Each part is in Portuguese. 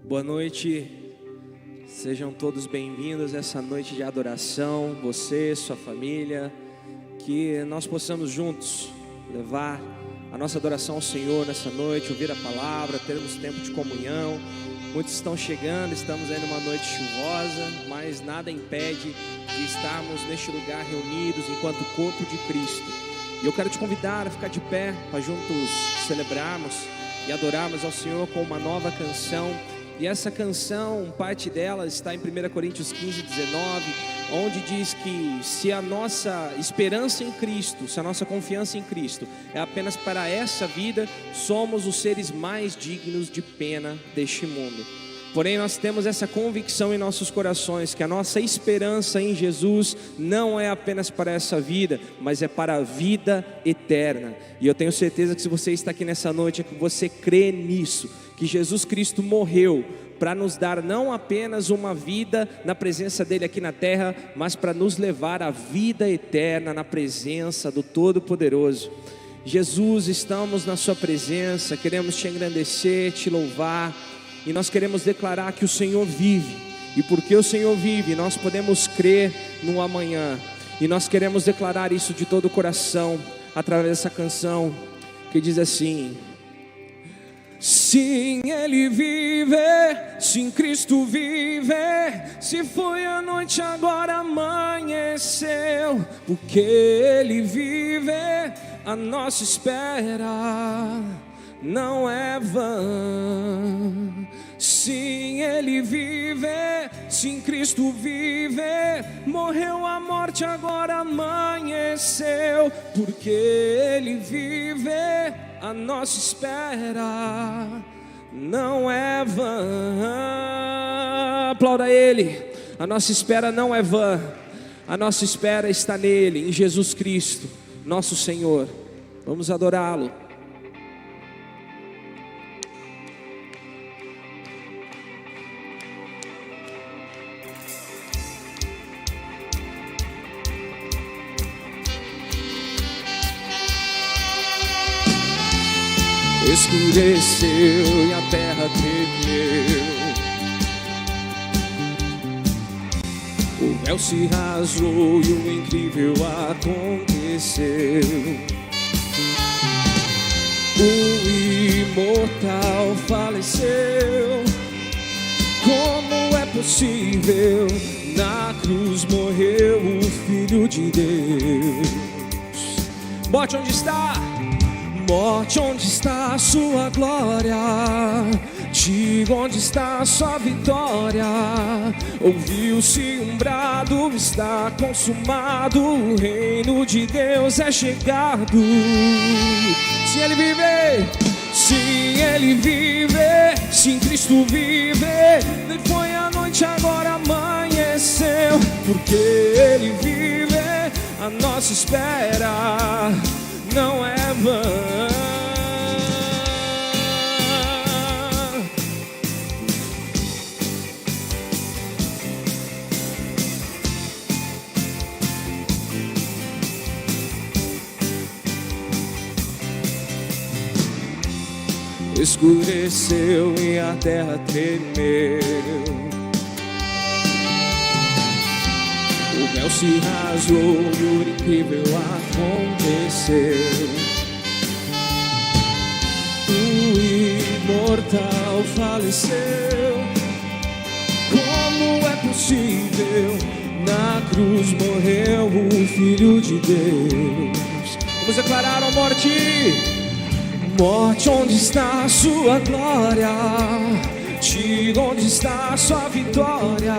Boa noite, sejam todos bem-vindos a essa noite de adoração, você, sua família, que nós possamos juntos levar a nossa adoração ao Senhor nessa noite, ouvir a palavra, termos tempo de comunhão. Muitos estão chegando, estamos aí numa noite chuvosa, mas nada impede de estarmos neste lugar reunidos enquanto corpo de Cristo. E eu quero te convidar a ficar de pé para juntos celebrarmos e adorarmos ao Senhor com uma nova canção. E essa canção, parte dela está em 1 Coríntios 15, 19, onde diz que se a nossa esperança em Cristo, se a nossa confiança em Cristo é apenas para essa vida, somos os seres mais dignos de pena deste mundo. Porém, nós temos essa convicção em nossos corações, que a nossa esperança em Jesus não é apenas para essa vida, mas é para a vida eterna. E eu tenho certeza que se você está aqui nessa noite, é que você crê nisso, que Jesus Cristo morreu para nos dar não apenas uma vida na presença dele aqui na terra, mas para nos levar à vida eterna na presença do Todo-Poderoso. Jesus, estamos na sua presença, queremos te engrandecer, te louvar, e nós queremos declarar que o Senhor vive, e porque o Senhor vive, nós podemos crer no amanhã, e nós queremos declarar isso de todo o coração, através dessa canção, que diz assim: sim, Ele vive, sim, Cristo vive, se foi a noite agora amanheceu, porque Ele vive, a nossa espera não é vã. Sim, Ele vive, sim, Cristo vive, morreu a morte, agora amanheceu, porque Ele vive, a nossa espera não é vã. Aplauda Ele, a nossa espera não é vã, a nossa espera está nele, em Jesus Cristo, nosso Senhor. Vamos adorá-lo. Escureceu e a terra tremeu, o véu se rasgou e o incrível aconteceu. O imortal faleceu. Como é possível? Na cruz morreu o Filho de Deus. Morte, onde está? Morte, onde está a sua glória? Diga, onde está a sua vitória? Ouviu-se um brado, está consumado, o reino de Deus é chegado. Se Ele vive, sim, Ele vive, sim, Cristo vive, nem foi a noite, agora amanheceu, porque Ele vive, a nossa espera não é vã. Escureceu e a terra tremeu, o véu se rasgou e o incrível aconteceu. O imortal faleceu. Como é possível? Na cruz morreu o Filho de Deus. Vamos declarar a morte. Morte, onde está a sua glória? Diga, onde está a sua vitória?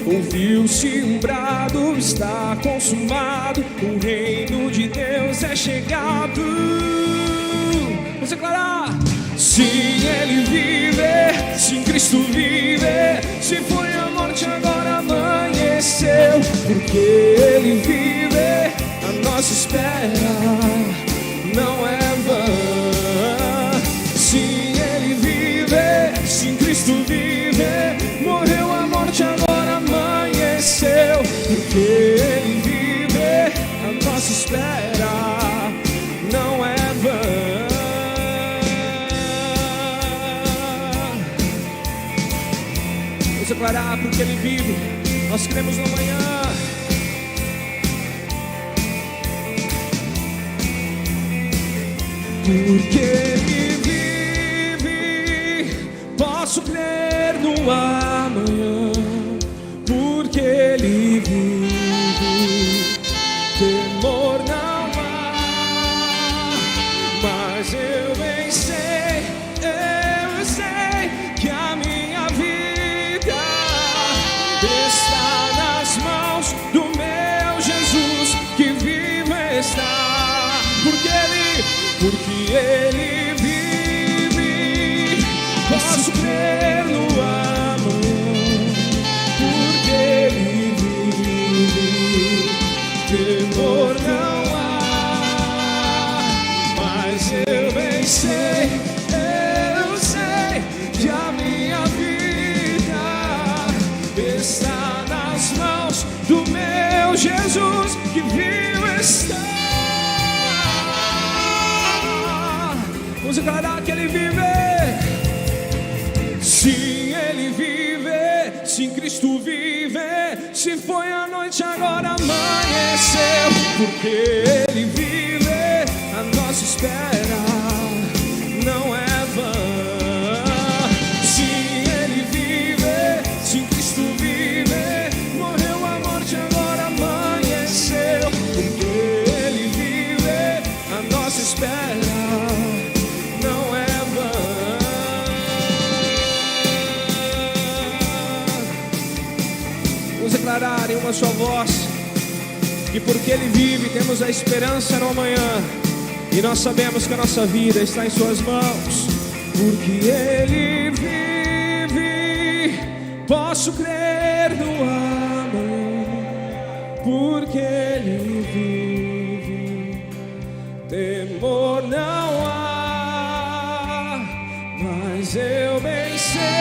Ouviu-se um brado, está consumado, o reino de Deus é chegado. Vamos declarar. Sim, Ele vive, sim, Cristo vive. Se foi a morte, agora amanheceu. Porque Ele vive, a nossa espera não é vã. Sim, Ele vive, sim, Cristo vive. Morreu a morte, agora amanheceu. Porque Ele vive, a nossa espera não é vã. Vamos declarar, porque Ele vive, nós cremos no amanhã. Porque Ele vive, posso crer no amanhã. Porque Ele vive, temor não há. Mas eu bem sei que a minha vida está nas mãos do meu Jesus, que vive está. Porque Ele vive, posso crer no amanhã. Porque Ele vive, temor não há. Mas eu bem sei que a minha vida está nas mãos do meu Jesus, que vive está. Vamos declarar que Ele vive. Sim, Ele vive, sim, Cristo vive. Se foi a noite, agora amanheceu. Porque Ele vive, a nossa espera não é vã. Sim, Ele vive, sim, Cristo vive. Morreu a morte, agora amanheceu. Porque Ele vive, a nossa espera não é vã. Vamos declarar em uma só voz que porque Ele vive, temos a esperança no amanhã. E nós sabemos que a nossa vida está em Suas mãos. Porque Ele vive, posso crer no amanhã. Porque Ele vive, temor não há. Mas eu bem sei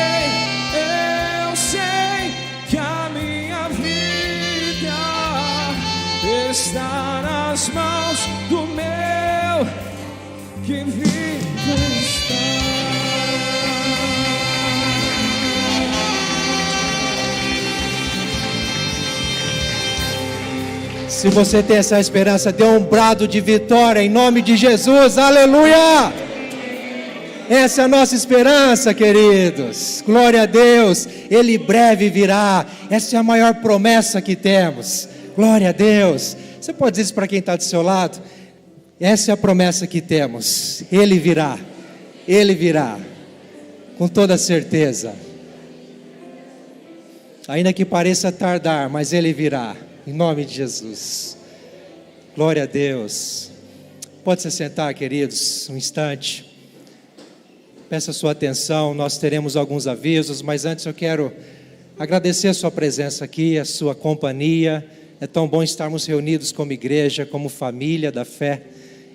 que a minha vida está nas mãos do meu que vive está. Se você tem essa esperança, dê um brado de vitória em nome de Jesus, aleluia! Essa é a nossa esperança, queridos. Glória a Deus, Ele breve virá. Essa é a maior promessa que temos. Glória a Deus. Você pode dizer isso para quem está do seu lado? Essa é a promessa que temos. Ele virá. Ele virá. Com toda certeza. Ainda que pareça tardar, mas Ele virá. Em nome de Jesus. Glória a Deus. Pode se sentar, queridos, um instante. Peço a sua atenção, nós teremos alguns avisos, mas antes eu quero agradecer a sua presença aqui, a sua companhia. É tão bom estarmos reunidos como igreja, como família da fé.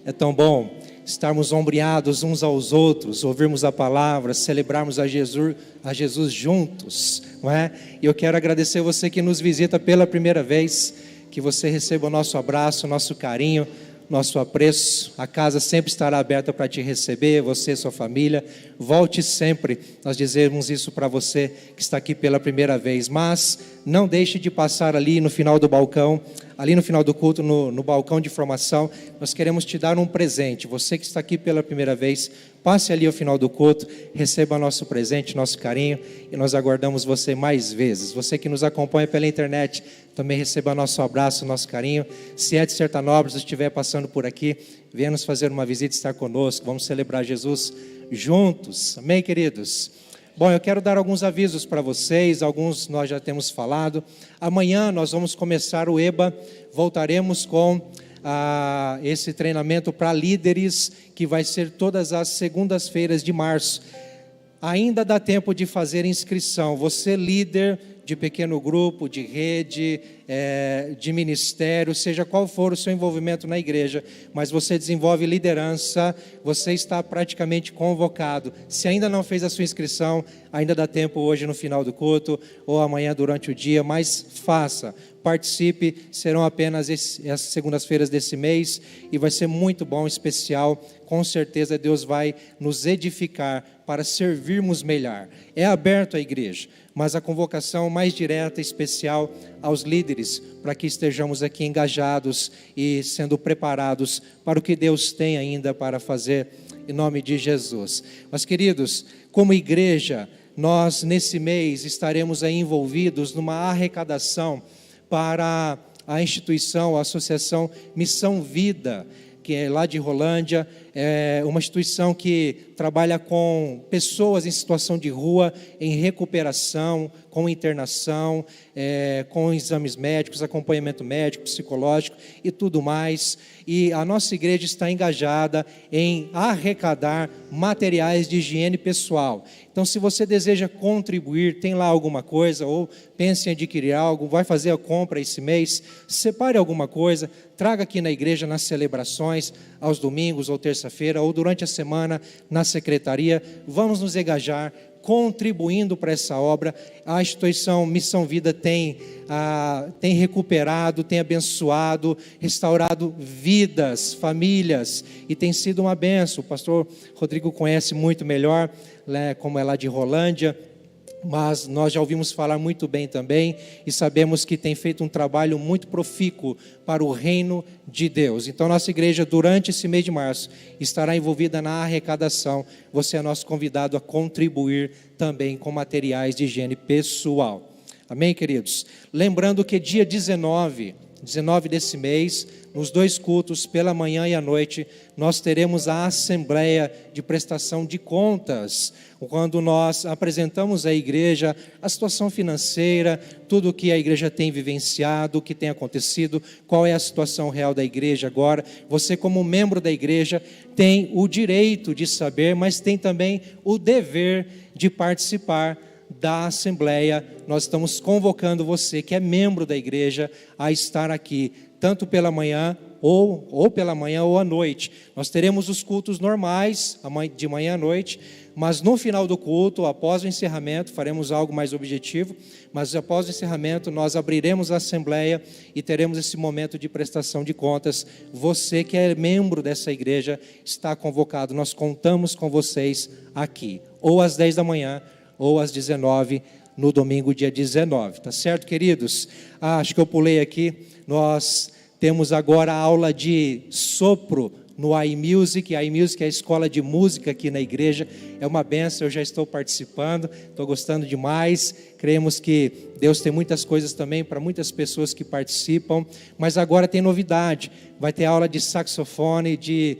É tão bom estarmos ombreados uns aos outros, ouvirmos a palavra, celebrarmos a Jesus juntos, não é? E eu quero agradecer você que nos visita pela primeira vez, que você receba o nosso abraço, o nosso carinho, nosso apreço. A casa sempre estará aberta para te receber, você e sua família. Volte sempre, nós dizemos isso para você que está aqui pela primeira vez, mas não deixe de passar ali no final do balcão, ali no final do culto, no balcão de formação. Nós queremos te dar um presente. Você que está aqui pela primeira vez, passe ali ao final do culto, receba nosso presente, nosso carinho, e nós aguardamos você mais vezes. Você que nos acompanha pela internet, também receba nosso abraço, nosso carinho. Se é de Sertanópolis, estiver passando por aqui, venha nos fazer uma visita, estar conosco. Vamos celebrar Jesus juntos. Amém, queridos? Bom, eu quero dar alguns avisos para vocês, alguns nós já temos falado. Amanhã nós vamos começar o EBA, voltaremos com esse treinamento para líderes, que vai ser todas as segundas-feiras de março. Ainda dá tempo de fazer inscrição. Você líder de pequeno grupo, de rede, de ministério, seja qual for o seu envolvimento na igreja, mas você desenvolve liderança, você está praticamente convocado. Se ainda não fez a sua inscrição, ainda dá tempo hoje no final do culto, ou amanhã durante o dia, mas faça, participe. Serão apenas as segundas-feiras desse mês, e vai ser muito bom, especial. Com certeza Deus vai nos edificar para servirmos melhor. É aberto à igreja, mas a convocação mais direta e especial aos líderes, para que estejamos aqui engajados e sendo preparados para o que Deus tem ainda para fazer, em nome de Jesus. Mas, queridos, como igreja, nós nesse mês estaremos aí envolvidos numa arrecadação para a instituição, a Associação Missão Vida, que é lá de Rolândia, é uma instituição que trabalha com pessoas em situação de rua, em recuperação, com internação, com exames médicos, acompanhamento médico, psicológico e tudo mais. E a nossa igreja está engajada em arrecadar materiais de higiene pessoal. Então, se você deseja contribuir, tem lá alguma coisa, ou pense em adquirir algo, vai fazer a compra esse mês, separe alguma coisa, traga aqui na igreja nas celebrações, aos domingos ou terça-feira, ou durante a semana na secretaria. Vamos nos engajar contribuindo para essa obra. A instituição Missão Vida tem recuperado, tem abençoado, restaurado vidas, famílias, e tem sido uma bênção. O pastor Rodrigo conhece muito melhor, né, como é lá de Rolândia, mas nós já ouvimos falar muito bem também, e sabemos que tem feito um trabalho muito profícuo para o reino de Deus. Então, nossa igreja, durante esse mês de março, estará envolvida na arrecadação. Você é nosso convidado a contribuir também com materiais de higiene pessoal. Amém, queridos? Lembrando que dia 19 desse mês, nos 2 cultos, pela manhã e à noite, nós teremos a assembleia de prestação de contas, quando nós apresentamos à igreja a situação financeira, tudo o que a igreja tem vivenciado, o que tem acontecido, qual é a situação real da igreja agora. Você, como membro da igreja, tem o direito de saber, mas tem também o dever de participar da assembleia. Nós estamos convocando você que é membro da igreja a estar aqui, tanto pela manhã ou pela manhã ou à noite. Nós teremos os cultos normais de manhã à noite, mas no final do culto, após o encerramento, faremos algo mais objetivo, mas após o encerramento nós abriremos a assembleia e teremos esse momento de prestação de contas. Você que é membro dessa igreja está convocado. Nós contamos com vocês aqui, ou às 10 da manhã, ou às 19, no domingo, dia 19, tá certo, queridos? Acho que eu pulei aqui. Nós temos agora a aula de sopro no iMusic. A iMusic é a escola de música aqui na igreja, é uma bênção. Eu já estou participando, estou gostando demais. Creemos que Deus tem muitas coisas também para muitas pessoas que participam, mas agora tem novidade, vai ter aula de saxofone, de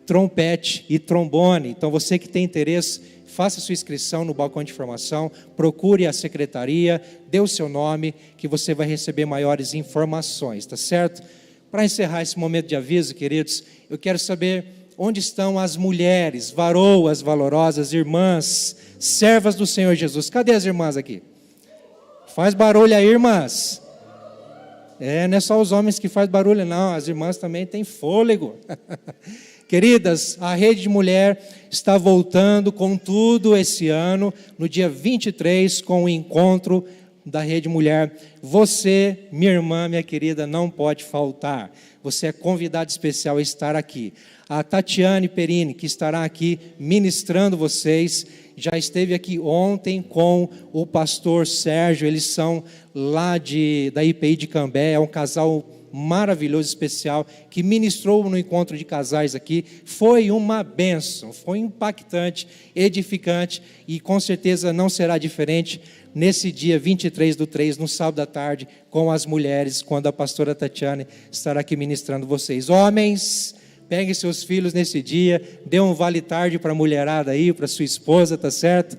trompete e trombone. Então você que tem interesse, faça sua inscrição no balcão de formação, procure a secretaria, dê o seu nome, que você vai receber maiores informações, tá certo? Para encerrar esse momento de aviso, queridos, eu quero saber onde estão as mulheres, varoas valorosas, irmãs, servas do Senhor Jesus. Cadê as irmãs aqui? Faz barulho aí, irmãs. Não é só os homens que fazem barulho, não, as irmãs também têm fôlego. Queridas, a Rede de Mulher está voltando com tudo esse ano, no dia 23, com o encontro da Rede Mulher. Você, minha irmã, minha querida, não pode faltar. Você é convidado especial a estar aqui. A Tatiane Perini, que estará aqui ministrando vocês, já esteve aqui ontem com o pastor Sérgio. Eles são lá da IPI de Cambé, é um casal maravilhoso, especial, que ministrou no encontro de casais aqui. Foi uma bênção, foi impactante, edificante, e com certeza não será diferente nesse dia 23/3, no sábado à tarde, com as mulheres, quando a pastora Tatiane estará aqui ministrando vocês. Homens, peguem seus filhos nesse dia, dê um vale-tarde para a mulherada aí, para sua esposa, tá certo?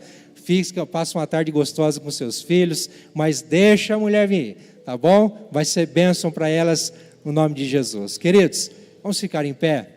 Passa uma tarde gostosa com seus filhos, mas deixa a mulher vir, tá bom? Vai ser bênção para elas, no nome de Jesus. Queridos, vamos ficar em pé.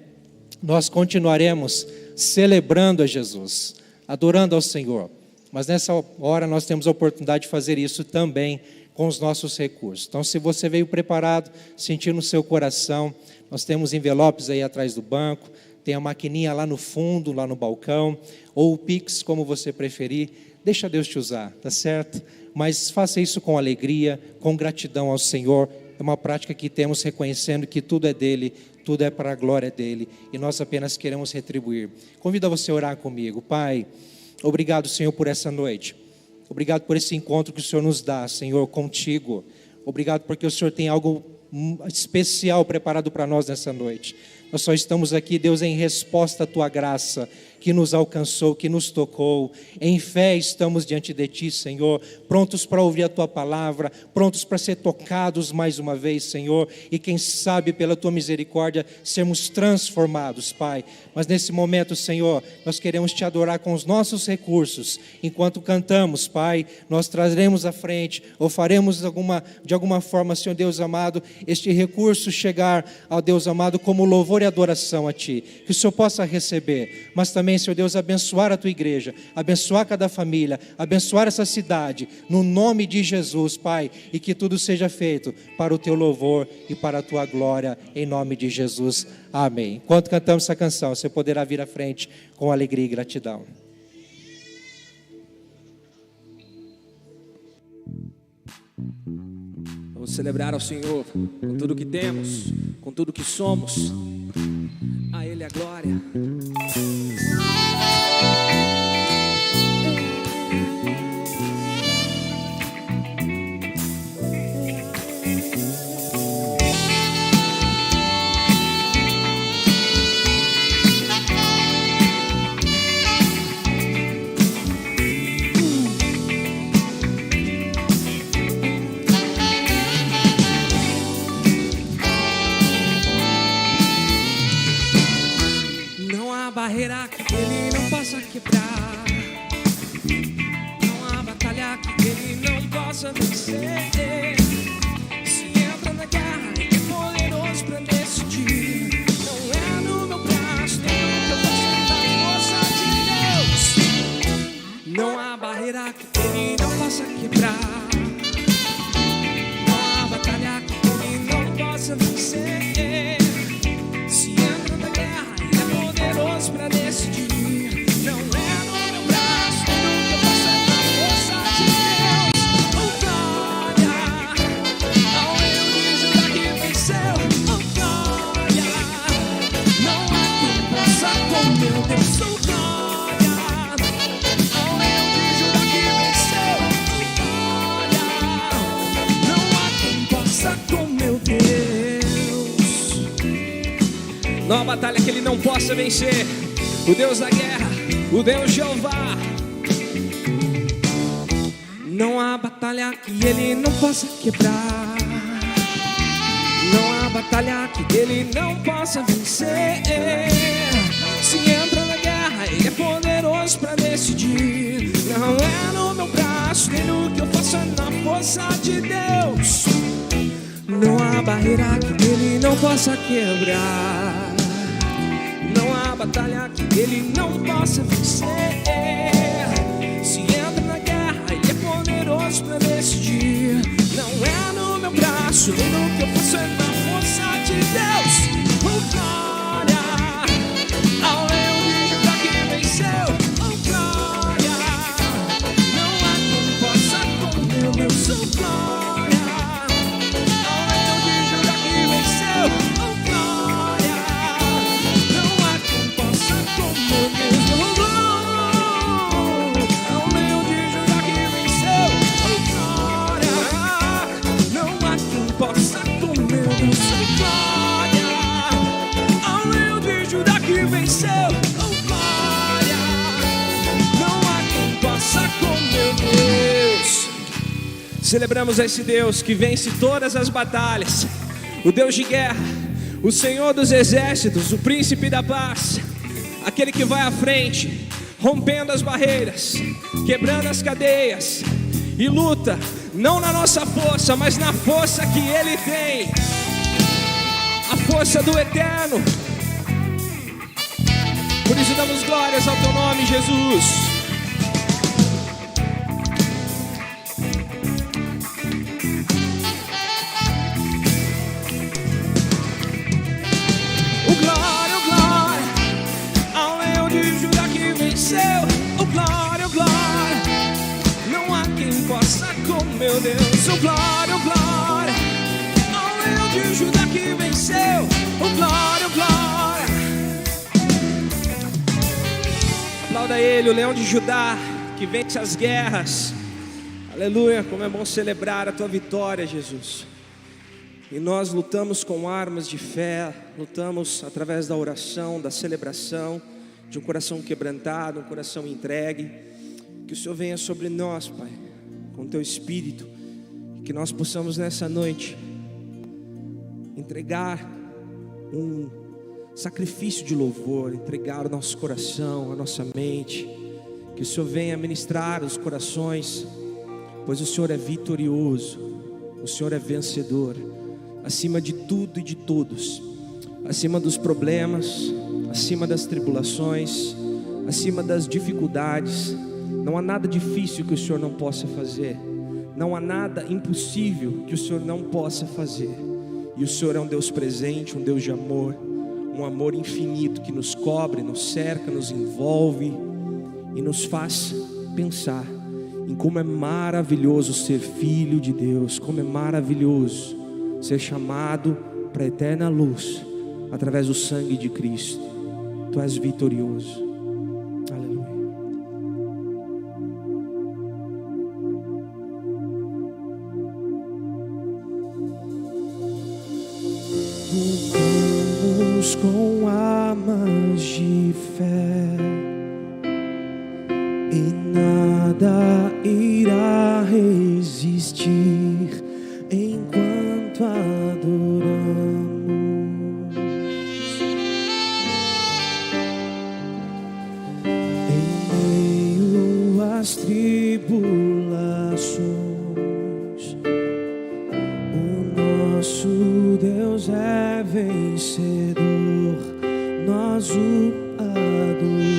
Nós continuaremos celebrando a Jesus, adorando ao Senhor, mas nessa hora nós temos a oportunidade de fazer isso também com os nossos recursos. Então, se você veio preparado, sentir no seu coração, nós temos envelopes aí atrás do banco, tem a maquininha lá no fundo, lá no balcão, ou o Pix, como você preferir. Deixa Deus te usar, tá certo? Mas faça isso com alegria, com gratidão ao Senhor. É uma prática que temos, reconhecendo que tudo é dele, tudo é para a glória dele, e nós apenas queremos retribuir. Convido você a orar comigo. Pai, obrigado, Senhor, por essa noite. Obrigado por esse encontro que o Senhor nos dá, Senhor, contigo. Obrigado porque o Senhor tem algo especial preparado para nós nessa noite. Nós só estamos aqui, Deus, em resposta à Tua graça, que nos alcançou, que nos tocou. Em fé estamos diante de Ti, Senhor, prontos para ouvir a Tua palavra, prontos para ser tocados mais uma vez, Senhor, e quem sabe pela Tua misericórdia sermos transformados, Pai. Mas nesse momento, Senhor, nós queremos Te adorar com os nossos recursos. Enquanto cantamos, Pai, nós traremos à frente, ou faremos de alguma forma, Senhor Deus amado, este recurso chegar ao Deus amado como louvor e adoração a Ti. Que o Senhor possa receber, mas também, Senhor Deus, abençoar a Tua igreja, abençoar cada família, abençoar essa cidade, no nome de Jesus, Pai, e que tudo seja feito para o Teu louvor e para a Tua glória, em nome de Jesus, amém. Enquanto cantamos essa canção, você poderá vir à frente com alegria e gratidão. Vamos celebrar ao Senhor com tudo que temos, com tudo que somos. A Ele a glória. Barreira que Ele não possa quebrar, não há batalha que Ele não possa vencer. Se entra na guerra, Ele é poderoso para decidir. Não é no meu braço, nem no que eu faço, na força de Deus. Não há barreira que Ele não possa quebrar, não há batalha que Ele não possa vencer. Para decidir, não é no meu braço, nem no que eu faço, é na força de Deus. Oh, glória ao Rei de Judá que venceu. Oh, glória, não há quem possa com meu Deus. Oh, glória ao Rei de Judá que venceu. Oh, glória, não há quem possa com meu Deus. Não há batalha que Ele não possa vencer. O Deus da guerra, o Deus Jeová. Não há batalha que Ele não possa quebrar, não há batalha que Ele não possa vencer. Se entra na guerra, Ele é poderoso para decidir. Não é no meu braço, nem no que eu faço, é na força de Deus. Não há barreira que Ele não possa quebrar, não há batalha que Ele não possa vencer. Se entra na guerra, Ele é poderoso para decidir. Não é no meu meu braço, nem no que eu faço, é na força de Deus. Oh, glória ao Leão de Judá que venceu. Oh, glória, não há quem possa com meu Deus. Oh, glória ao Leão de Judá que venceu. Oh, glória, não há quem possa com meu Deus. Oh, glória ao Leão de Judá que venceu. Oh, glória, não há quem possa com meu Deus. Oh, glória ao Leão de Judá que venceu. Oh, glória, não há quem possa com meu Deus. Celebramos a esse Deus que vence todas as batalhas, o Deus de guerra, o Senhor dos exércitos, o príncipe da paz, aquele que vai à frente, rompendo as barreiras, quebrando as cadeias, e luta não na nossa força, mas na força que Ele tem, a força do eterno. Por isso damos glórias ao teu nome, Jesus. O glória ao Leão de Judá que venceu. O glória, não há quem possa com meu Deus. O glória ao Leão de Judá que venceu. O glória. Aplauda Ele, o Leão de Judá que vence as guerras. Aleluia, como é bom celebrar a tua vitória, Jesus. E nós lutamos com armas de fé, lutamos através da oração, da celebração, de um coração quebrantado, um coração entregue. Que o Senhor venha sobre nós, Pai, com o teu Espírito, e que nós possamos nessa noite entregar um sacrifício de louvor, entregar o nosso coração, a nossa mente. Que o Senhor venha ministrar os corações, pois o Senhor é vitorioso, o Senhor é vencedor, acima de tudo e de todos, acima dos problemas, acima das tribulações, acima das dificuldades. Não há nada difícil que o Senhor não possa fazer, não há nada impossível que o Senhor não possa fazer. E o Senhor é um Deus presente, um Deus de amor, um amor infinito que nos cobre, nos cerca, nos envolve e nos faz pensar em como é maravilhoso ser filho de Deus, como é maravilhoso ser chamado para a eterna luz através do sangue de Cristo. Tu és vitorioso. Aleluia. Lutamos com armas de fé e nada irá resistir enquanto adoramos. Em meio às tribulações, o nosso Deus é vencedor, nós o adoramos.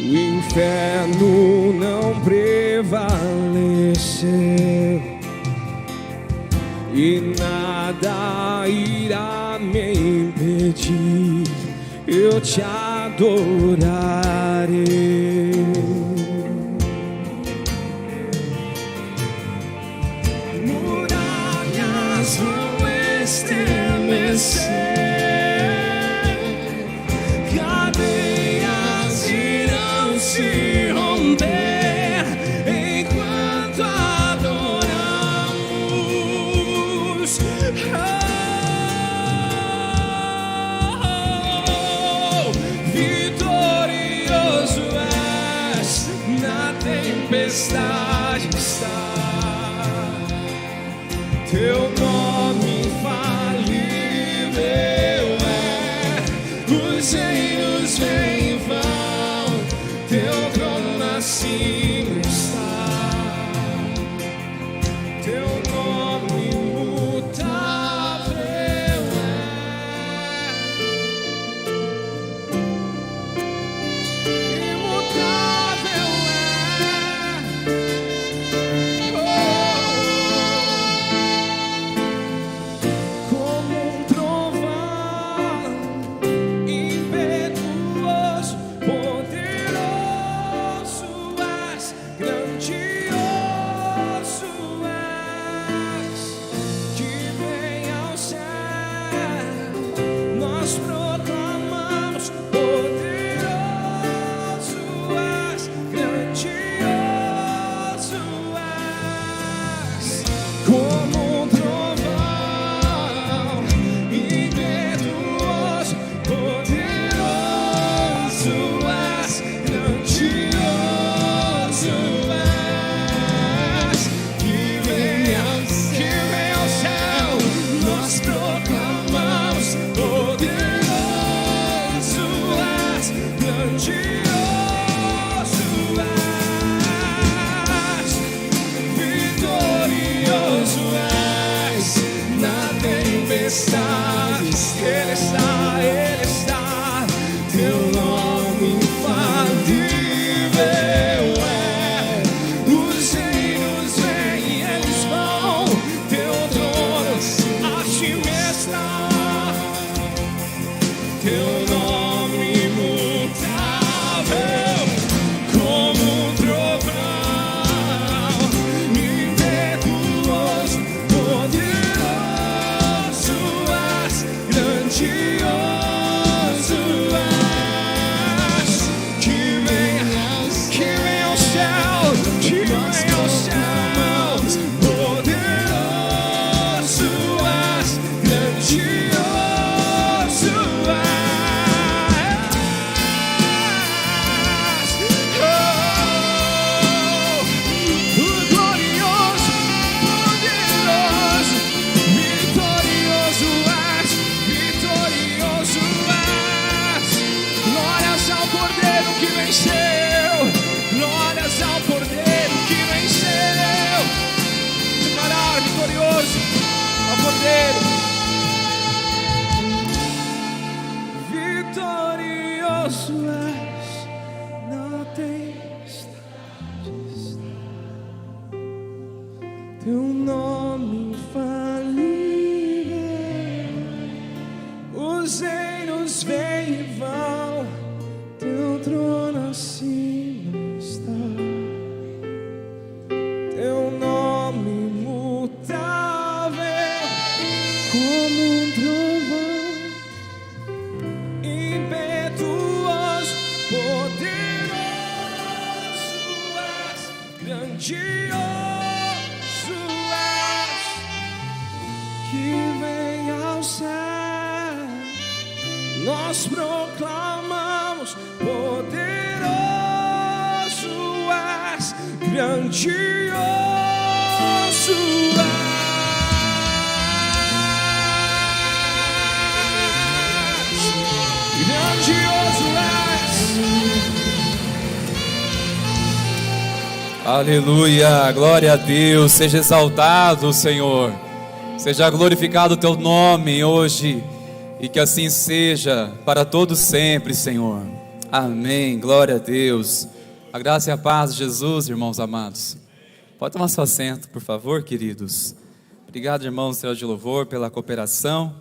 O inferno não prevaleceu e nada irá me impedir, eu te adorarei. Muralhas vão estremecer, se romper enquanto adoramos. Oh, vitorioso é na tempestade está. Teu nome infalível é, os reinos vêm e vão, teu trono acima está. Teu nome imutável é, imutável é. Como um trovão impetuoso, poderoso és, grandioso és, que vem ao céu, nós proclamamos, poderoso és, grandioso és, como um trovão impetuoso, poderoso és, grandioso és, que vem ao céu, nós proclamamos, poderoso és, grandioso és, vitorioso és, na tempestade Ele está, teu nome infalível é, os reinos vêm e eles vão, teu trono acima está, teu nome imutável, como um trovão impetuoso, poderoso és, grandioso és, que vem ao céu, poderoso és, grandioso és, glorioso, poderoso, vitorioso és, glórias ao Cordeiro que venceu, glórias ao Cordeiro que venceu, declarar vitorioso ao Cordeiro, vitorioso és, na tempestade está, teu nome infalível, os reinos vêm e vão, teu trono acima está, teu nome imutável, como um trovão impetuoso, poderoso és, grandioso és, que vem ao céu, nós proclamamos, poderoso és, grandioso és, grandioso és. Aleluia, glória a Deus, seja exaltado, Senhor, seja glorificado o teu nome hoje, e que assim seja para todos sempre, Senhor. Amém, glória a Deus. A graça e a paz de Jesus, irmãos amados. Pode tomar seu assento, por favor, queridos. Obrigado, irmãos do Céu de Louvor, pela cooperação,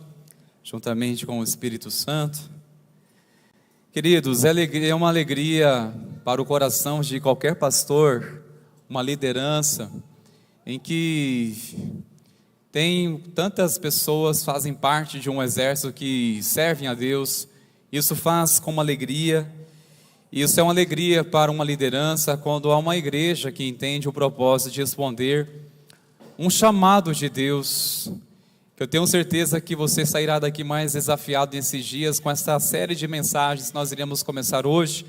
juntamente com o Espírito Santo. Queridos, é uma alegria para o coração de qualquer pastor, uma liderança em que tem tantas pessoas, fazem parte de um exército que servem a Deus. Isso faz com uma alegria. Isso é uma alegria para uma liderança quando há uma igreja que entende o propósito de responder um chamado de Deus. Eu tenho certeza que você sairá daqui mais desafiado nesses dias com essa série de mensagens que nós iremos começar hoje,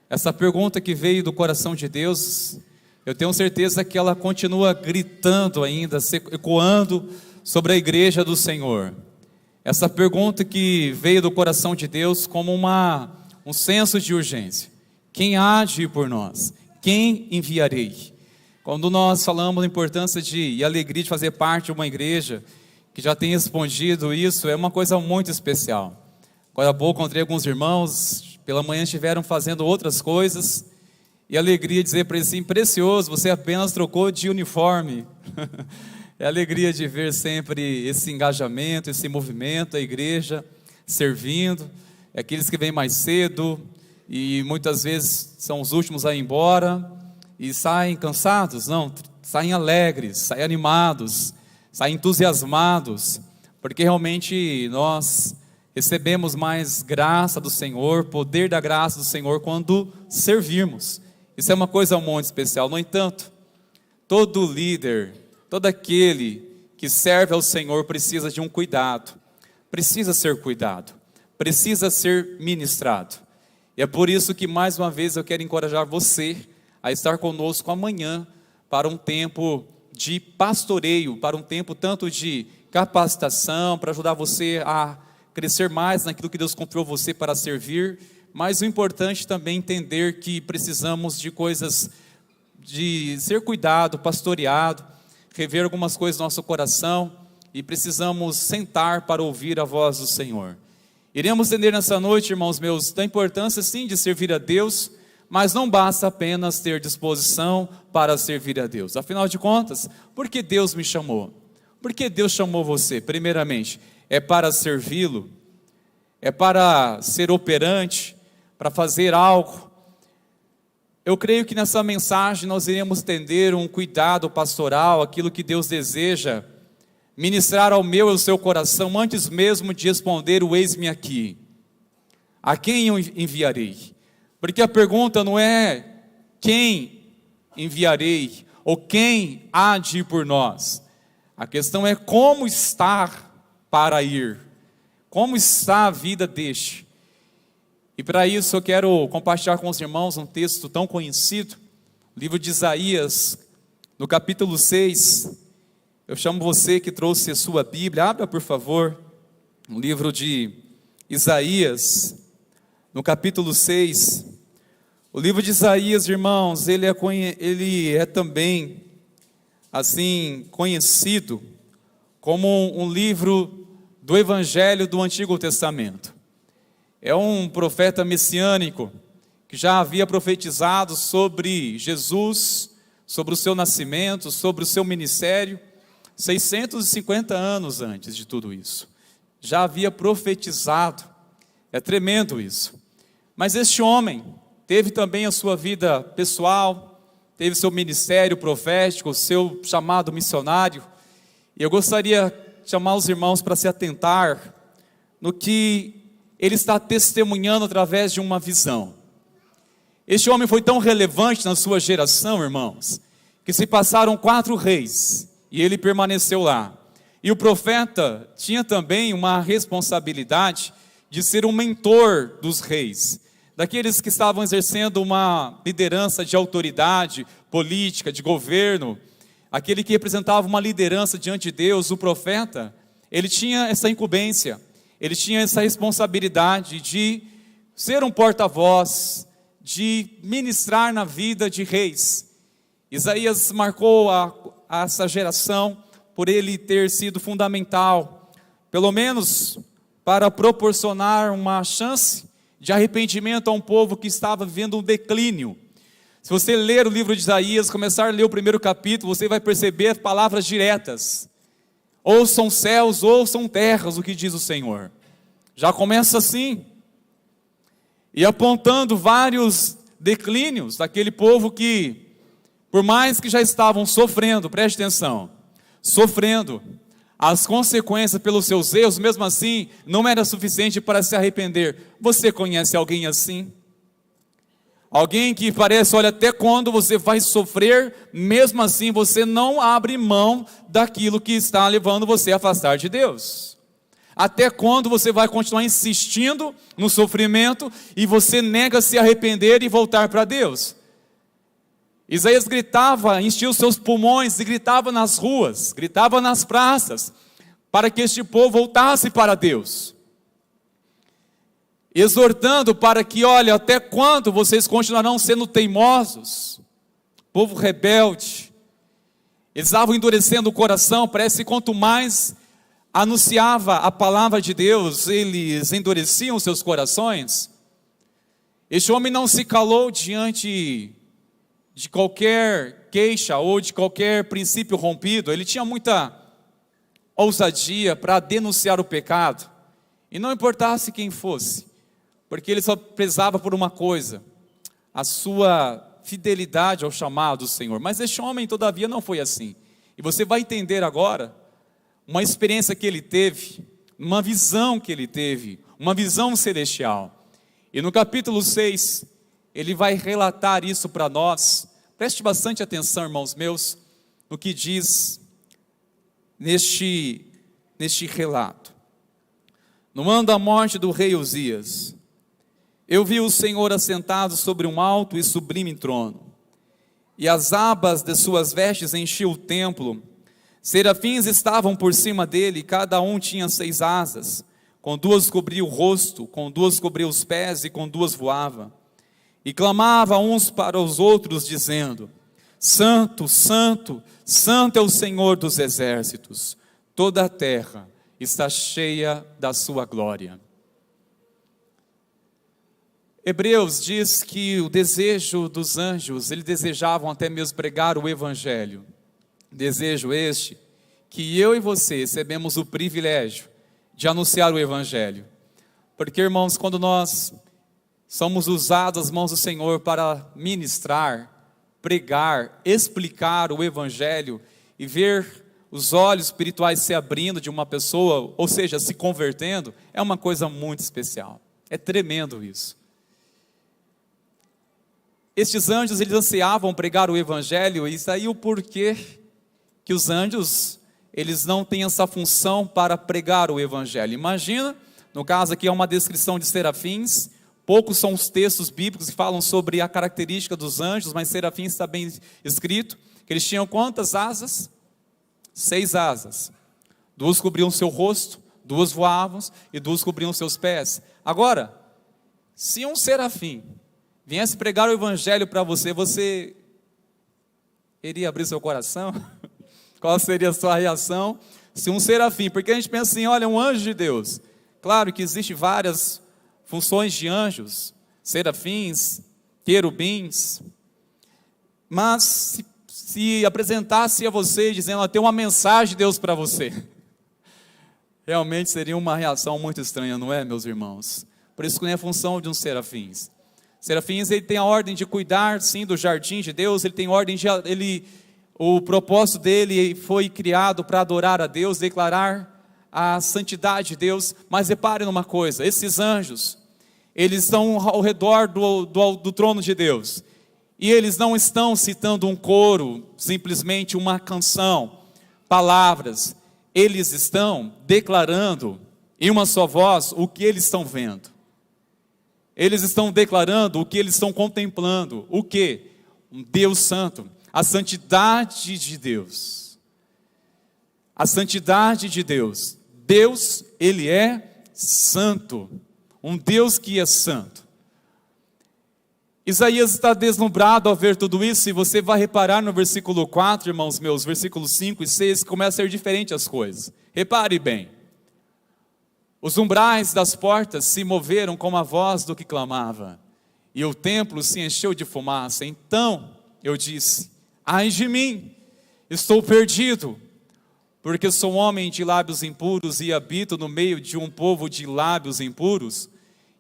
Essa pergunta que veio do coração de Deus, eu tenho certeza que ela continua gritando ainda, ecoando sobre a igreja do Senhor. Essa pergunta que veio do coração de Deus como um senso de urgência: quem há de ir por nós? Quem enviarei? Quando nós falamos da importância e alegria de fazer parte de uma igreja que já tem respondido isso, é uma coisa muito especial. Agora há pouco encontrei alguns irmãos, pela manhã estiveram fazendo outras coisas, e a alegria de dizer para eles assim: precioso, você apenas trocou de uniforme. É a alegria de ver sempre esse engajamento, esse movimento, a igreja servindo, aqueles que vêm mais cedo e muitas vezes são os últimos a ir embora e saem cansados, não, saem alegres, saem animados, saem entusiasmados, porque realmente nós recebemos mais graça do Senhor, poder da graça do Senhor quando servirmos. Isso é uma coisa muito especial. No entanto, todo líder, todo aquele que serve ao Senhor precisa de um cuidado, precisa ser cuidado, precisa ser ministrado. E é por isso que mais uma vez eu quero encorajar você a estar conosco amanhã para um tempo de pastoreio, para um tempo tanto de capacitação, para ajudar você a crescer mais naquilo que Deus confiou você para servir, mas o importante também é entender que precisamos de coisas, de ser cuidado, pastoreado, rever algumas coisas no nosso coração, e precisamos sentar para ouvir a voz do Senhor. Iremos entender nessa noite, irmãos meus, da importância sim de servir a Deus, mas não basta apenas ter disposição para servir a Deus. Afinal de contas, por que Deus me chamou? Por que Deus chamou você? Primeiramente, é para servi-lo, é para ser operante, para fazer algo. Eu creio que nessa mensagem nós iremos entender um cuidado pastoral, aquilo que Deus deseja ministrar ao meu e ao seu coração, antes mesmo de responder o eis-me aqui. A quem eu enviarei? Porque a pergunta não é quem enviarei, ou quem há de ir por nós. A questão é como estar para ir, como está a vida deste. E para isso eu quero compartilhar com os irmãos um texto tão conhecido, o livro de Isaías, no capítulo 6, eu chamo você que trouxe a sua Bíblia, abra por favor, o livro de Isaías, no capítulo 6, o livro de Isaías, irmãos, ele é também, assim, conhecido como um livro do Evangelho do Antigo Testamento. É um profeta messiânico que já havia profetizado sobre Jesus, sobre o seu nascimento, sobre o seu ministério, 650 anos antes de tudo isso. Já havia profetizado, é tremendo isso. Mas este homem teve também a sua vida pessoal, teve seu ministério profético, seu chamado missionário, e eu gostaria de chamar os irmãos para se atentar no que ele está testemunhando através de uma visão. Este homem foi tão relevante na sua geração, irmãos, que se passaram 4 reis, e ele permaneceu lá. E o profeta tinha também uma responsabilidade de ser um mentor dos reis, daqueles que estavam exercendo uma liderança de autoridade política, de governo, aquele que representava uma liderança diante de Deus. O profeta, ele tinha essa incumbência, ele tinha essa responsabilidade de ser um porta-voz, de ministrar na vida de reis. Isaías marcou essa geração por ele ter sido fundamental, pelo menos para proporcionar uma chance de arrependimento a um povo que estava vivendo um declínio. Se você ler o livro de Isaías, começar a ler o primeiro capítulo, você vai perceber palavras diretas. Ouçam céus, ouçam terras, o que diz o Senhor. Já começa assim. E apontando vários declínios daquele povo que, por mais que já estavam sofrendo, preste atenção, sofrendo as consequências pelos seus erros, mesmo assim, não era suficiente para se arrepender. Você conhece alguém assim? Alguém que parece, olha, até quando você vai sofrer, mesmo assim você não abre mão daquilo que está levando você a afastar de Deus. Até quando você vai continuar insistindo no sofrimento e você nega se arrepender e voltar para Deus? Isaías gritava, enchia os seus pulmões e gritava nas ruas, gritava nas praças, para que este povo voltasse para Deus, exortando para que, olha, até quando vocês continuarão sendo teimosos, povo rebelde. Eles estavam endurecendo o coração, parece que quanto mais anunciava a palavra de Deus, eles endureciam seus corações. Este homem não se calou diante de qualquer queixa ou de qualquer princípio rompido. Ele tinha muita ousadia para denunciar o pecado, e não importasse quem fosse, porque ele só prezava por uma coisa: a sua fidelidade ao chamado do Senhor. Mas este homem, todavia, não foi assim. E você vai entender agora uma experiência que ele teve, uma visão que ele teve, uma visão celestial. E no capítulo 6, ele vai relatar isso para nós. Preste bastante atenção, irmãos meus, no que diz neste relato. No ano da morte do rei Uzias, eu vi o Senhor assentado sobre um alto e sublime trono, e as abas de suas vestes enchiam o templo. Serafins estavam por cima dele, cada um tinha 6 asas, com 2 cobria o rosto, com 2 cobria os pés, e com 2 voava. E clamava uns para os outros, dizendo: Santo, Santo, Santo é o Senhor dos exércitos, toda a terra está cheia da sua glória. Hebreus diz que o desejo dos anjos, eles desejavam até mesmo pregar o evangelho. Desejo este, que eu e você recebemos o privilégio de anunciar o evangelho. Porque, irmãos, quando nós somos usados as mãos do Senhor para ministrar, pregar, explicar o evangelho e ver os olhos espirituais se abrindo de uma pessoa, ou seja, se convertendo, é uma coisa muito especial. É tremendo isso. Estes anjos, eles ansiavam pregar o evangelho, e isso aí o porquê que os anjos, eles não têm essa função para pregar o evangelho. Imagina, no caso aqui é uma descrição de serafins, poucos são os textos bíblicos que falam sobre a característica dos anjos, mas serafins está bem escrito, que eles tinham quantas asas? 6 asas. 2 cobriam seu rosto, 2 voavam e 2 cobriam seus pés. Agora, se um serafim viesse pregar o evangelho para você, você iria abrir seu coração? Qual seria a sua reação? Se um serafim, porque a gente pensa assim, olha, um anjo de Deus. Claro que existem várias funções de anjos, serafins, querubins, mas se apresentasse a você dizendo, tem uma mensagem de Deus para você, realmente seria uma reação muito estranha, não é, meus irmãos? Por isso que não é a função de um serafins. Serafins, ele tem a ordem de cuidar, sim, do jardim de Deus, ele tem ordem de, o propósito dele foi criado para adorar a Deus, declarar a santidade de Deus. Mas repare numa coisa, esses anjos, eles estão ao redor do trono de Deus, e eles não estão citando um coro, simplesmente uma canção, palavras, eles estão declarando em uma só voz o que eles estão vendo. Eles estão declarando o que eles estão contemplando. O que? Um Deus santo. A santidade de Deus. A santidade de Deus. Deus, Ele é santo. Um Deus que é santo. Isaías está deslumbrado ao ver tudo isso. E você vai reparar no versículo 4, irmãos meus, versículos 5 e 6, começa a ser diferente as coisas. Repare bem. Os umbrais das portas se moveram como a voz do que clamava, e o templo se encheu de fumaça. Então eu disse, ai de mim, estou perdido, porque sou homem de lábios impuros e habito no meio de um povo de lábios impuros,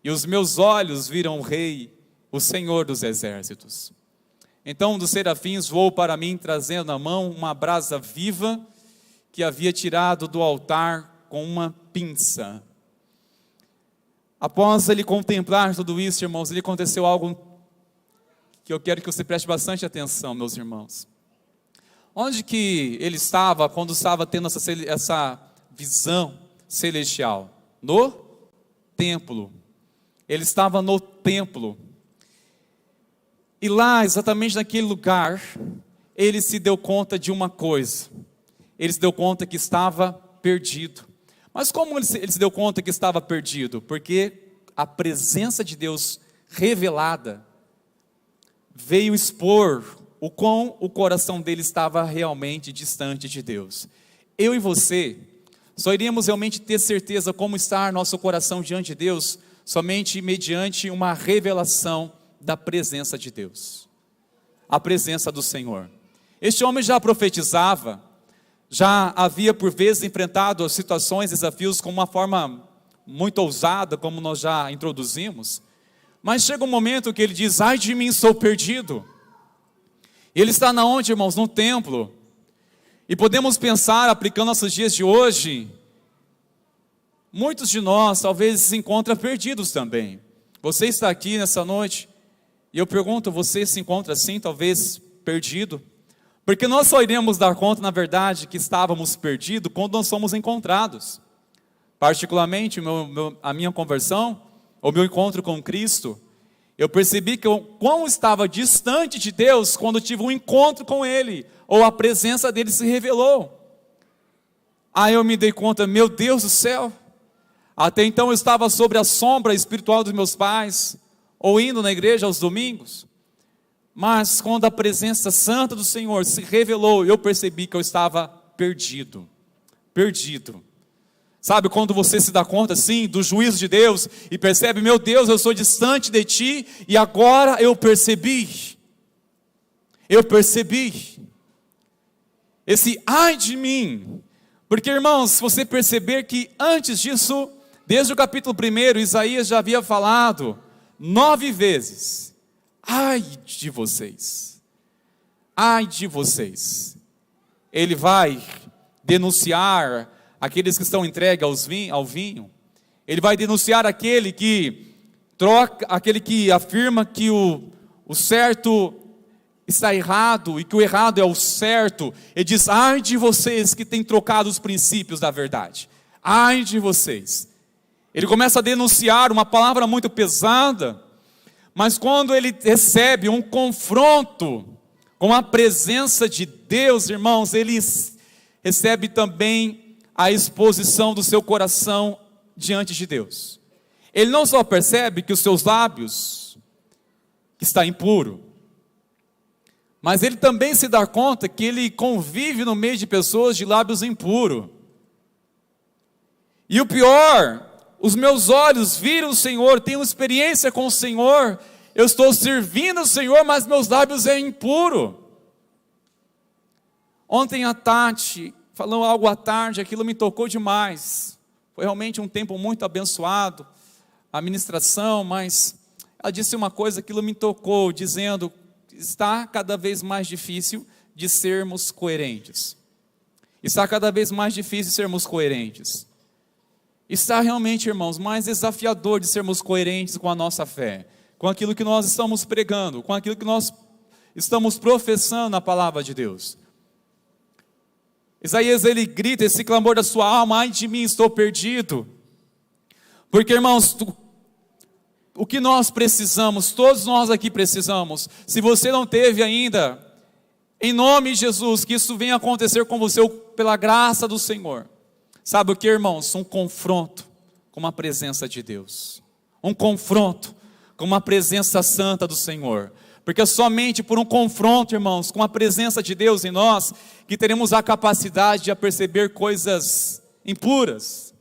e os meus olhos viram o Rei, o Senhor dos exércitos. Então um dos serafins voou para mim, trazendo na mão uma brasa viva, que havia tirado do altar com uma pinça. Após ele contemplar tudo isso, irmãos, ele aconteceu algo que eu quero que você preste bastante atenção, meus irmãos. Onde que ele estava, quando estava tendo essa visão celestial? No templo. Ele estava no templo. E lá, exatamente naquele lugar, ele se deu conta de uma coisa. Ele se deu conta que estava perdido. Mas como ele se deu conta que estava perdido? Porque a presença de Deus revelada veio expor o quão o coração dele estava realmente distante de Deus. Eu e você só iríamos realmente ter certeza como está nosso coração diante de Deus somente mediante uma revelação da presença de Deus, a presença do Senhor. Este homem já profetizava, já havia por vezes enfrentado situações, desafios com uma forma muito ousada, como nós já introduzimos, mas chega um momento que ele diz: ai de mim, sou perdido. Ele está na onde, irmãos? No templo. E podemos pensar, aplicando nossos dias de hoje, muitos de nós talvez se encontram perdidos também. Você está aqui nessa noite, e eu pergunto, você se encontra assim, talvez perdido? Porque nós só iremos dar conta, na verdade, que estávamos perdidos quando nós somos encontrados. Particularmente, a minha conversão, o meu encontro com Cristo, eu percebi que eu quão estava distante de Deus quando tive um encontro com Ele, ou a presença dEle se revelou. Aí eu me dei conta, meu Deus do céu, até então eu estava sobre a sombra espiritual dos meus pais, ou indo na igreja aos domingos, mas quando a presença santa do Senhor se revelou, eu percebi que eu estava perdido. Sabe quando você se dá conta assim do juízo de Deus e percebe, meu Deus, eu sou distante de ti e agora eu percebi esse ai de mim, porque irmãos, se você perceber que antes disso, desde o capítulo 1, Isaías já havia falado 9 vezes, ai de vocês, ele vai denunciar aqueles que estão entregues ao vinho, ele vai denunciar aquele que afirma que o certo está errado e que o errado é o certo. Ele diz, ai de vocês que têm trocado os princípios da verdade, ai de vocês. Ele começa a denunciar uma palavra muito pesada, mas quando ele recebe um confronto com a presença de Deus, irmãos, ele recebe também a exposição do seu coração diante de Deus. Ele não só percebe que os seus lábios está impuro, mas ele também se dá conta que ele convive no meio de pessoas de lábios impuros. E o pior, os meus olhos viram o Senhor, tenho experiência com o Senhor, eu estou servindo o Senhor, mas meus lábios é impuro. Ontem a Tati falou algo à tarde, aquilo me tocou demais. Foi realmente um tempo muito abençoado, a ministração, mas ela disse uma coisa, aquilo me tocou, dizendo, está cada vez mais difícil de sermos coerentes. Está cada vez mais difícil de sermos coerentes. Está realmente, irmãos, mais desafiador de sermos coerentes com a nossa fé, com aquilo que nós estamos pregando, com aquilo que nós estamos professando na palavra de Deus. Isaías, ele grita esse clamor da sua alma, ai de mim, estou perdido. Porque, irmãos, o que nós precisamos, todos nós aqui precisamos, se você não teve ainda, em nome de Jesus, que isso venha acontecer com você, pela graça do Senhor. Sabe o que, irmãos? Um confronto com a presença de Deus, um confronto com uma presença santa do Senhor. Porque somente por um confronto, irmãos, com a presença de Deus em nós, que teremos a capacidade de perceber coisas impuras,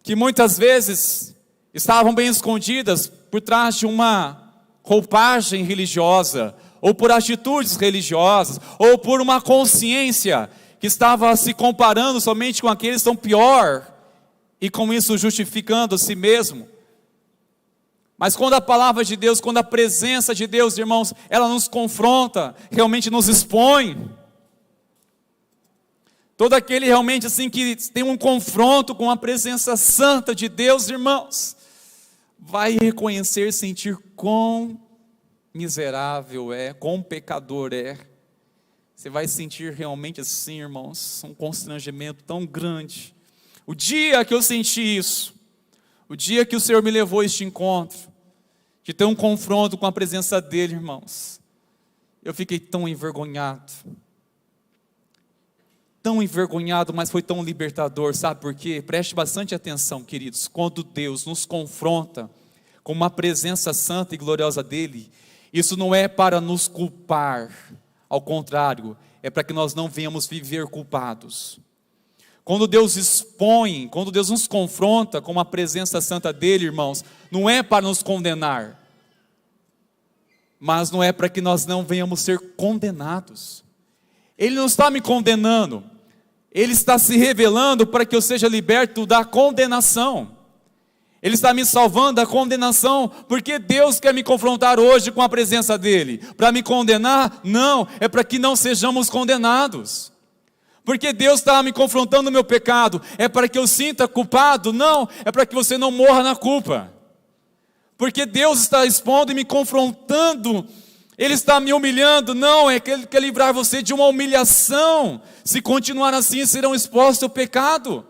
que muitas vezes estavam bem escondidas por trás de uma roupagem religiosa, ou por atitudes religiosas, ou por uma consciência que estava se comparando somente com aqueles que são pior, e com isso justificando a si mesmo. Mas quando a palavra de Deus, quando a presença de Deus, irmãos, ela nos confronta, realmente nos expõe. Todo aquele realmente assim que tem um confronto com a presença santa de Deus, irmãos, vai reconhecer, sentir quão miserável é, quão pecador é. Você vai sentir realmente assim, irmãos, um constrangimento tão grande. O dia que eu senti isso, o dia que o Senhor me levou a este encontro, de ter um confronto com a presença dEle, irmãos, eu fiquei tão envergonhado, mas foi tão libertador. Sabe por quê? Preste bastante atenção, queridos. Quando Deus nos confronta com uma presença santa e gloriosa dEle, isso não é para nos culpar, ao contrário, é para que nós não venhamos viver culpados. Quando Deus expõe, quando Deus nos confronta com a presença santa dEle, irmãos, não é para nos condenar, mas não é para que nós não venhamos ser condenados. Ele não está me condenando, Ele está se revelando para que eu seja liberto da condenação. Ele está me salvando da condenação, porque Deus quer me confrontar hoje com a presença dEle. Para me condenar? Não, é para que não sejamos condenados. Porque Deus está me confrontando o meu pecado, é para que eu sinta culpado? Não, é para que você não morra na culpa. Porque Deus está expondo e me confrontando, Ele está me humilhando? Não, é que Ele quer livrar você de uma humilhação. Se continuar assim, serão expostos ao pecado.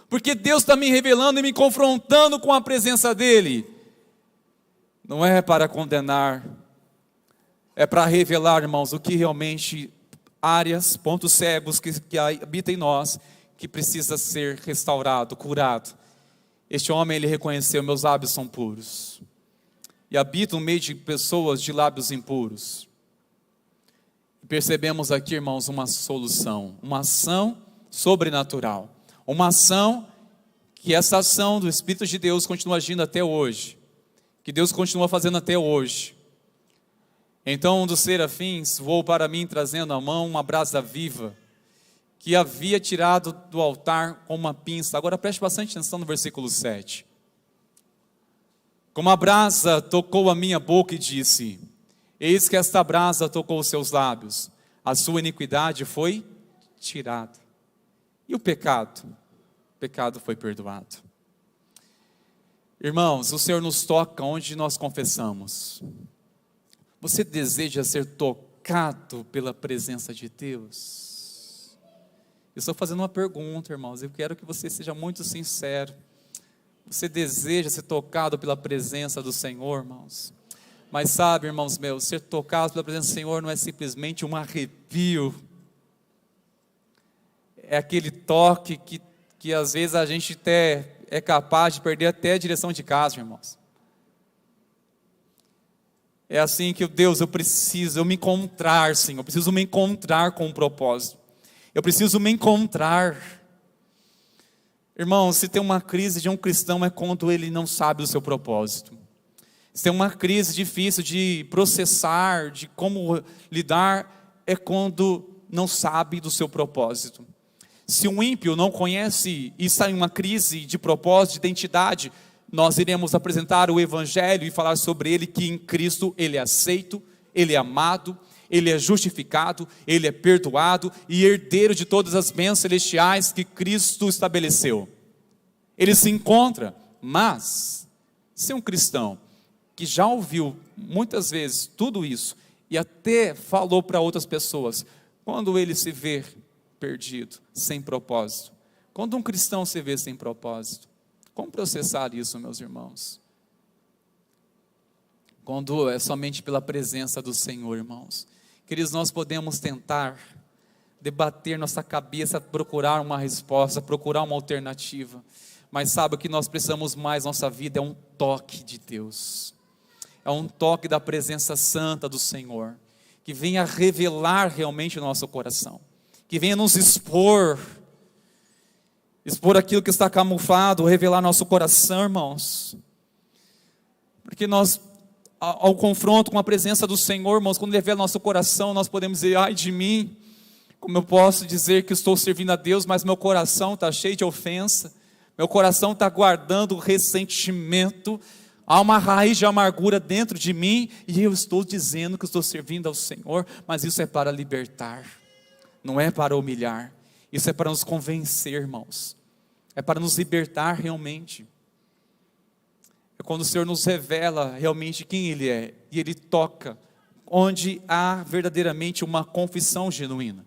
Porque Deus está me revelando e me confrontando com a presença dEle. Não é para condenar, é para revelar, irmãos, o que realmente, áreas, pontos cegos que habitam em nós, que precisa ser restaurado, curado. Este homem, ele reconheceu: meus lábios são puros. E habito no meio de pessoas de lábios impuros. Percebemos aqui, irmãos, uma solução, uma ação sobrenatural. Uma ação que essa ação do Espírito de Deus continua agindo até hoje. Que Deus continua fazendo até hoje. Então um dos serafins voou para mim trazendo à mão uma brasa viva, que havia tirado do altar com uma pinça. Agora preste bastante atenção no versículo 7. Como a brasa tocou a minha boca e disse: eis que esta brasa tocou os seus lábios, a sua iniquidade foi tirada. E o pecado? O pecado foi perdoado. Irmãos, o Senhor nos toca onde nós confessamos. Você deseja ser tocado pela presença de Deus? Eu estou fazendo uma pergunta, irmãos. Eu quero que você seja muito sincero. Você deseja ser tocado pela presença do Senhor, irmãos? Mas sabe, irmãos meus, ser tocado pela presença do Senhor não é simplesmente um arrepio. É aquele toque que às vezes a gente até é capaz de perder até a direção de casa, irmãos. É assim que Deus, eu preciso me encontrar, Senhor. Eu preciso me encontrar com um propósito. Eu preciso me encontrar. Irmão, se tem uma crise de um cristão é quando ele não sabe do seu propósito. Se tem uma crise difícil de processar, de como lidar, é quando não sabe do seu propósito. Se um ímpio não conhece e está em uma crise de propósito, de identidade, nós iremos apresentar o Evangelho e falar sobre ele, que em Cristo ele é aceito, ele é amado, ele é justificado, ele é perdoado e herdeiro de todas as bênçãos celestiais que Cristo estabeleceu. Ele se encontra, mas se um cristão que já ouviu muitas vezes tudo isso e até falou para outras pessoas, quando ele se vê perdido, sem propósito, quando um cristão se vê sem propósito, como processar isso, meus irmãos? Quando é somente pela presença do Senhor, irmãos. Queridos, nós podemos tentar debater nossa cabeça, procurar uma resposta, procurar uma alternativa, mas sabe o que nós precisamos mais na nossa vida? É um toque de Deus, é um toque da presença santa do Senhor, que venha revelar realmente o nosso coração, que venha nos expor aquilo que está camuflado, revelar nosso coração, irmãos, porque nós, ao confronto com a presença do Senhor, irmãos, quando Ele revela nosso coração, nós podemos dizer: ai de mim, como eu posso dizer que estou servindo a Deus, mas meu coração está cheio de ofensa, meu coração está guardando ressentimento, há uma raiz de amargura dentro de mim, e eu estou dizendo que estou servindo ao Senhor, mas isso é para libertar, não é para humilhar, isso é para nos convencer, irmãos, é para nos libertar realmente. É quando o Senhor nos revela realmente quem Ele é, e Ele toca onde há verdadeiramente uma confissão genuína.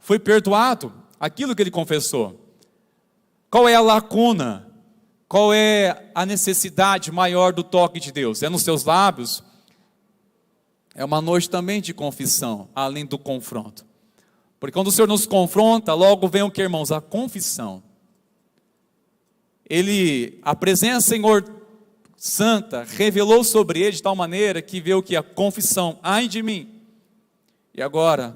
Foi perdoado aquilo que ele confessou, Qual é a lacuna? Qual é a necessidade maior do toque de Deus? É nos seus lábios? É uma noite também de confissão, além do confronto. Porque quando o Senhor nos confronta, logo vem o que, irmãos? A confissão. A presença, Senhor, santa, revelou sobre ele de tal maneira que veio que a confissão, ai de mim. E agora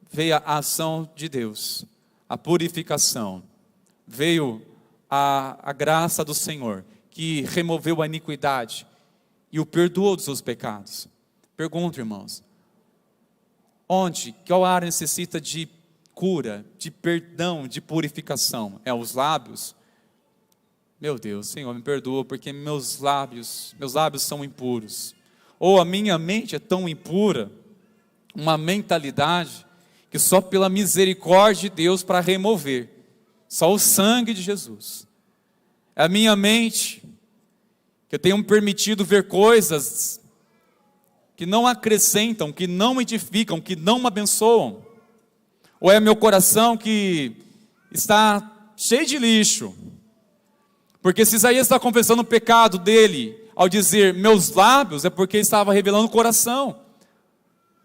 veio a ação de Deus, a purificação, veio a graça do Senhor, que removeu a iniquidade e o perdoou dos seus pecados. Pergunto, irmãos, qual área necessita de cura, de perdão, de purificação? É os lábios? Meu Deus, Senhor, me perdoa, porque meus lábios são impuros. Ou a minha mente é tão impura, uma mentalidade, que só pela misericórdia de Deus para remover, só o sangue de Jesus. É a minha mente, que eu tenho me permitido ver coisas que não acrescentam, que não edificam, que não me abençoam. Ou é meu coração que está cheio de lixo. Porque se Isaías está confessando o pecado dele, ao dizer meus lábios, é porque estava revelando o coração.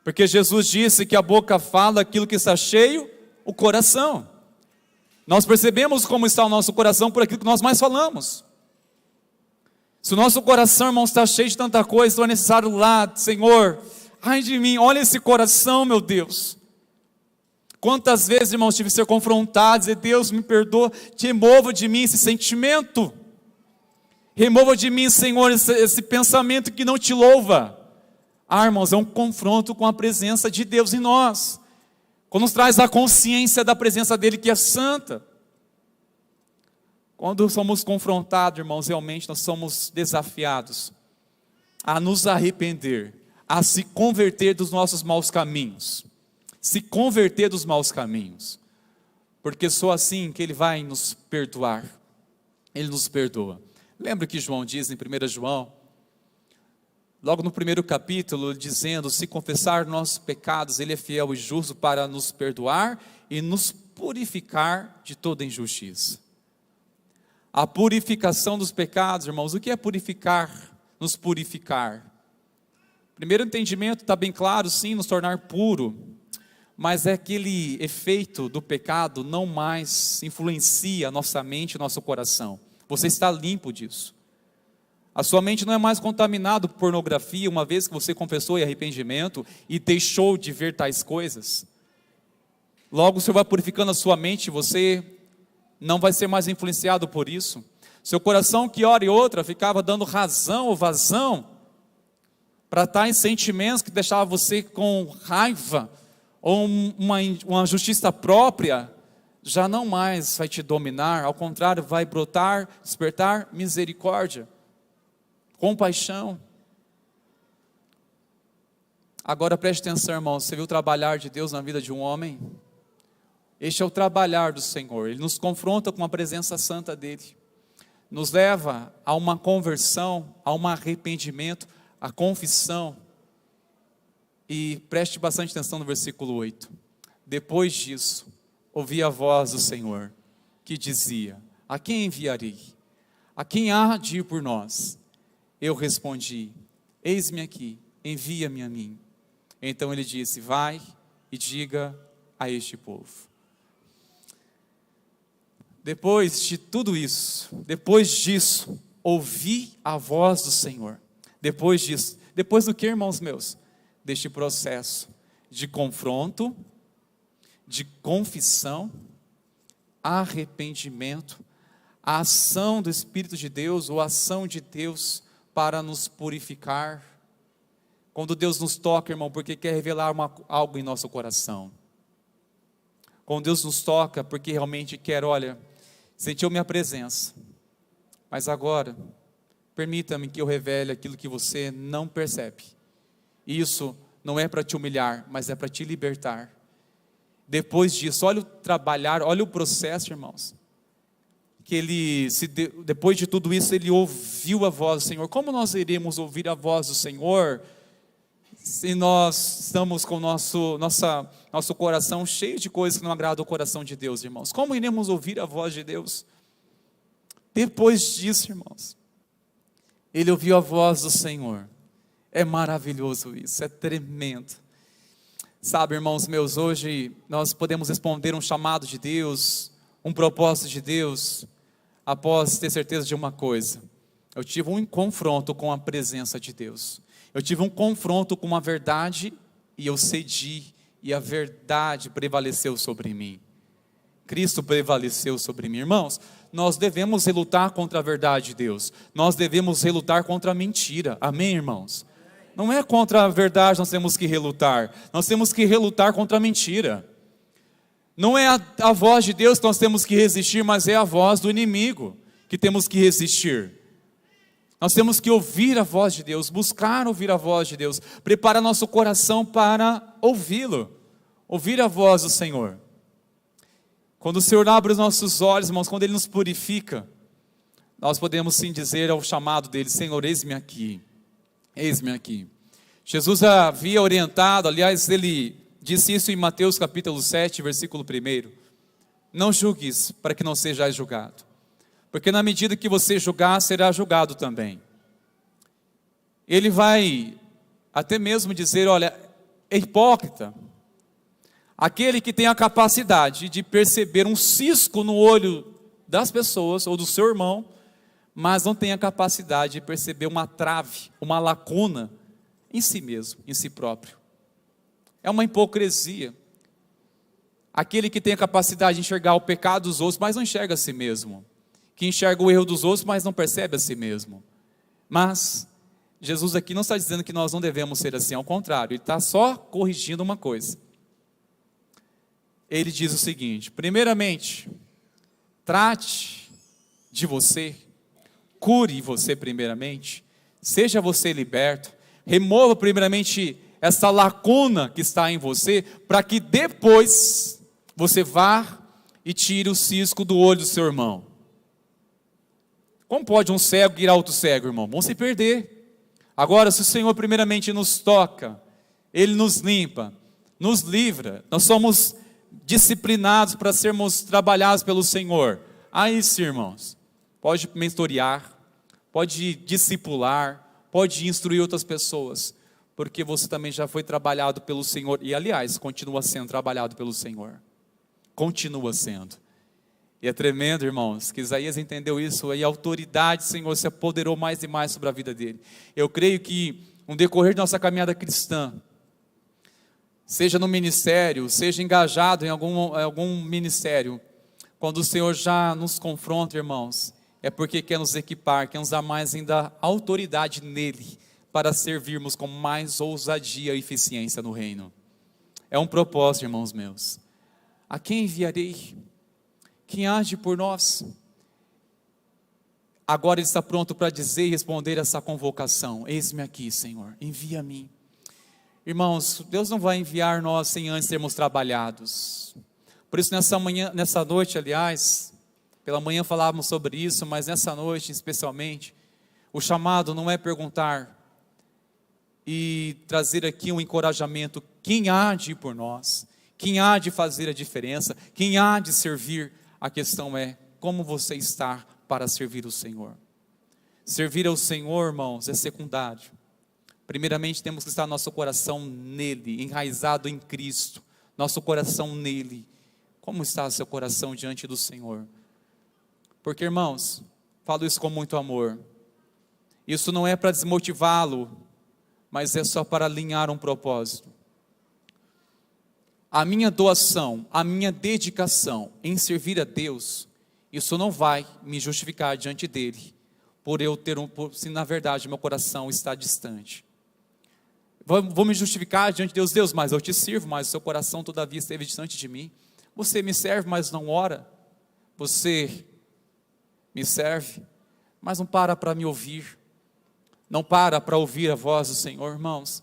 Porque Jesus disse que a boca fala aquilo que está cheio, o coração. Nós percebemos como está o nosso coração por aquilo que nós mais falamos. Se o nosso coração, irmão, está cheio de tanta coisa, então é necessário lá, Senhor, ai de mim, olha esse coração, meu Deus. Quantas vezes, irmãos, tive que ser confrontado, dizer, Deus, me perdoa, remova de mim esse sentimento. Remova de mim, Senhor, esse pensamento que não te louva. Irmãos, é um confronto com a presença de Deus em nós. Quando nos traz a consciência da presença dEle que é santa. Quando somos confrontados, irmãos, realmente nós somos desafiados a nos arrepender, a se converter dos nossos maus caminhos. Se converter dos maus caminhos. Porque só assim que Ele vai nos perdoar. Ele nos perdoa. Lembra que João diz em 1 João, logo no primeiro capítulo, dizendo, se confessar nossos pecados, Ele é fiel e justo para nos perdoar e nos purificar de toda injustiça. A purificação dos pecados, irmãos, o que é purificar? Nos purificar. Primeiro entendimento está bem claro, sim, nos tornar puro, mas é aquele efeito do pecado não mais influencia a nossa mente e nosso coração. Você está limpo disso. A sua mente não é mais contaminada por pornografia, uma vez que você confessou em arrependimento e deixou de ver tais coisas. Logo o Senhor vai purificando a sua mente, você não vai ser mais influenciado por isso. Seu coração que hora e outra ficava dando razão ou vazão para tais sentimentos que deixavam você com raiva ou uma justiça própria, já não mais vai te dominar, ao contrário, vai brotar, despertar misericórdia, compaixão. Agora preste atenção, irmão, você viu o trabalhar de Deus na vida de um homem? Este é o trabalhar do Senhor, Ele nos confronta com a presença santa dEle, nos leva a uma conversão, a um arrependimento, a confissão. E preste bastante atenção no versículo 8. Depois disso, ouvi a voz do Senhor, que dizia, a quem enviarei? A quem há de ir por nós? Eu respondi, eis-me aqui, envia-me a mim. Então Ele disse, vai e diga a este povo. Depois de tudo isso, depois disso, ouvi a voz do Senhor. Depois disso, depois do que, irmãos meus? Deste processo de confronto, de confissão, arrependimento, a ação do Espírito de Deus, ou a ação de Deus para nos purificar. Quando Deus nos toca, irmão, porque quer revelar algo em nosso coração. Quando Deus nos toca, porque realmente quer, olha, sentiu minha presença, mas agora, permita-me que eu revele aquilo que você não percebe. Isso não é para te humilhar, mas é para te libertar. Depois disso, olha o trabalhar, olha o processo, irmãos. Que depois de tudo isso, ele ouviu a voz do Senhor. Como nós iremos ouvir a voz do Senhor se nós estamos com nosso coração cheio de coisas que não agradam o coração de Deus, irmãos? Como iremos ouvir a voz de Deus? Depois disso, irmãos, ele ouviu a voz do Senhor. É maravilhoso isso, é tremendo. Sabe, irmãos meus, hoje nós podemos responder um chamado de Deus, um propósito de Deus, após ter certeza de uma coisa: eu tive um confronto com a presença de Deus, eu tive um confronto com a verdade e eu cedi, e a verdade prevaleceu sobre mim. Cristo prevaleceu sobre mim. Irmãos, nós devemos relutar contra a verdade de Deus, nós devemos relutar contra a mentira, amém, irmãos? Não é contra a verdade nós temos que relutar, nós temos que relutar contra a mentira. Não é a voz de Deus que nós temos que resistir, mas é a voz do inimigo que temos que resistir. Nós temos que ouvir a voz de Deus, buscar ouvir a voz de Deus, preparar nosso coração para ouvi-lo, ouvir a voz do Senhor. Quando o Senhor abre os nossos olhos, irmãos, quando Ele nos purifica, nós podemos sim dizer ao chamado dEle: Senhor, eis-me aqui. Eis-me aqui. Jesus havia orientado, aliás, ele disse isso em Mateus capítulo 7, versículo 1. Não julgues, para que não sejais julgado. Porque na medida que você julgar, será julgado também. Ele vai até mesmo dizer: olha, é hipócrita aquele que tem a capacidade de perceber um cisco no olho das pessoas, ou do seu irmão, mas não tem a capacidade de perceber uma trave, uma lacuna em si mesmo, em si próprio. É uma hipocrisia. Aquele que tem a capacidade de enxergar o pecado dos outros, mas não enxerga a si mesmo. Que enxerga o erro dos outros, mas não percebe a si mesmo. Mas Jesus aqui não está dizendo que nós não devemos ser assim, ao contrário, Ele está só corrigindo uma coisa. Ele diz o seguinte: primeiramente, trate de você, cure você primeiramente, seja você liberto, remova primeiramente essa lacuna que está em você, para que depois você vá e tire o cisco do olho do seu irmão. Como pode um cego guiar outro cego, irmão? Vão se perder. Agora, se o Senhor primeiramente nos toca, Ele nos limpa, nos livra, nós somos disciplinados para sermos trabalhados pelo Senhor. Aí sim, irmãos, pode mentorear, pode discipular, pode instruir outras pessoas, porque você também já foi trabalhado pelo Senhor, e aliás, continua sendo trabalhado pelo Senhor, continua sendo. E é tremendo, irmãos, que Isaías entendeu isso, e a autoridade do Senhor se apoderou mais e mais sobre a vida dele. Eu creio que no decorrer de nossa caminhada cristã, seja no ministério, seja engajado em algum ministério, quando o Senhor já nos confronta, irmãos, é porque quer nos equipar, quer nos dar mais ainda autoridade nele, para servirmos com mais ousadia e eficiência no reino. É um propósito, irmãos meus. A quem enviarei? Quem age por nós? Agora Ele está pronto para dizer e responder essa convocação: eis-me aqui, Senhor, envia a mim. Irmãos, Deus não vai enviar nós sem antes sermos trabalhados. Por isso nessa noite, aliás, pela manhã falávamos sobre isso, mas nessa noite especialmente, o chamado não é perguntar e trazer aqui um encorajamento: quem há de ir por nós? Quem há de fazer a diferença? Quem há de servir? A questão é: como você está para servir o Senhor? Servir ao Senhor, irmãos, é secundário. Primeiramente temos que estar nosso coração nele, enraizado em Cristo, nosso coração nele. Como está seu coração diante do Senhor? Porque, irmãos, falo isso com muito amor, isso não é para desmotivá-lo, mas é só para alinhar um propósito. A minha doação, a minha dedicação em servir a Deus, isso não vai me justificar diante dele, se na verdade meu coração está distante. Vou me justificar diante de Deus: Deus, mas eu te sirvo, mas o seu coração todavia esteve distante de mim. Você me serve, mas não ora. Você me serve, mas não para me ouvir. Não para ouvir a voz do Senhor, irmãos.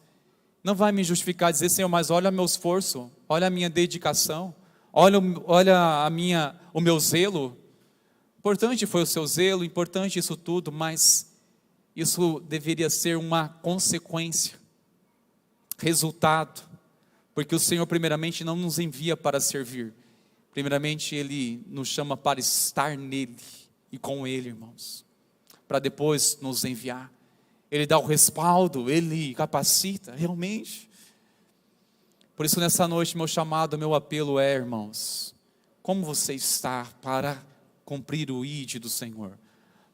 Não vai me justificar dizer: Senhor, mas olha meu esforço, olha a minha dedicação, olha o meu zelo. Importante foi o seu zelo, importante isso tudo, mas isso deveria ser uma consequência. resultado, porque o Senhor primeiramente não nos envia para servir, primeiramente Ele nos chama para estar nele e com Ele, irmãos, para depois nos enviar. Ele dá o respaldo, Ele capacita, realmente. Por isso nessa noite meu chamado, meu apelo é, irmãos, como você está para cumprir o ID do Senhor,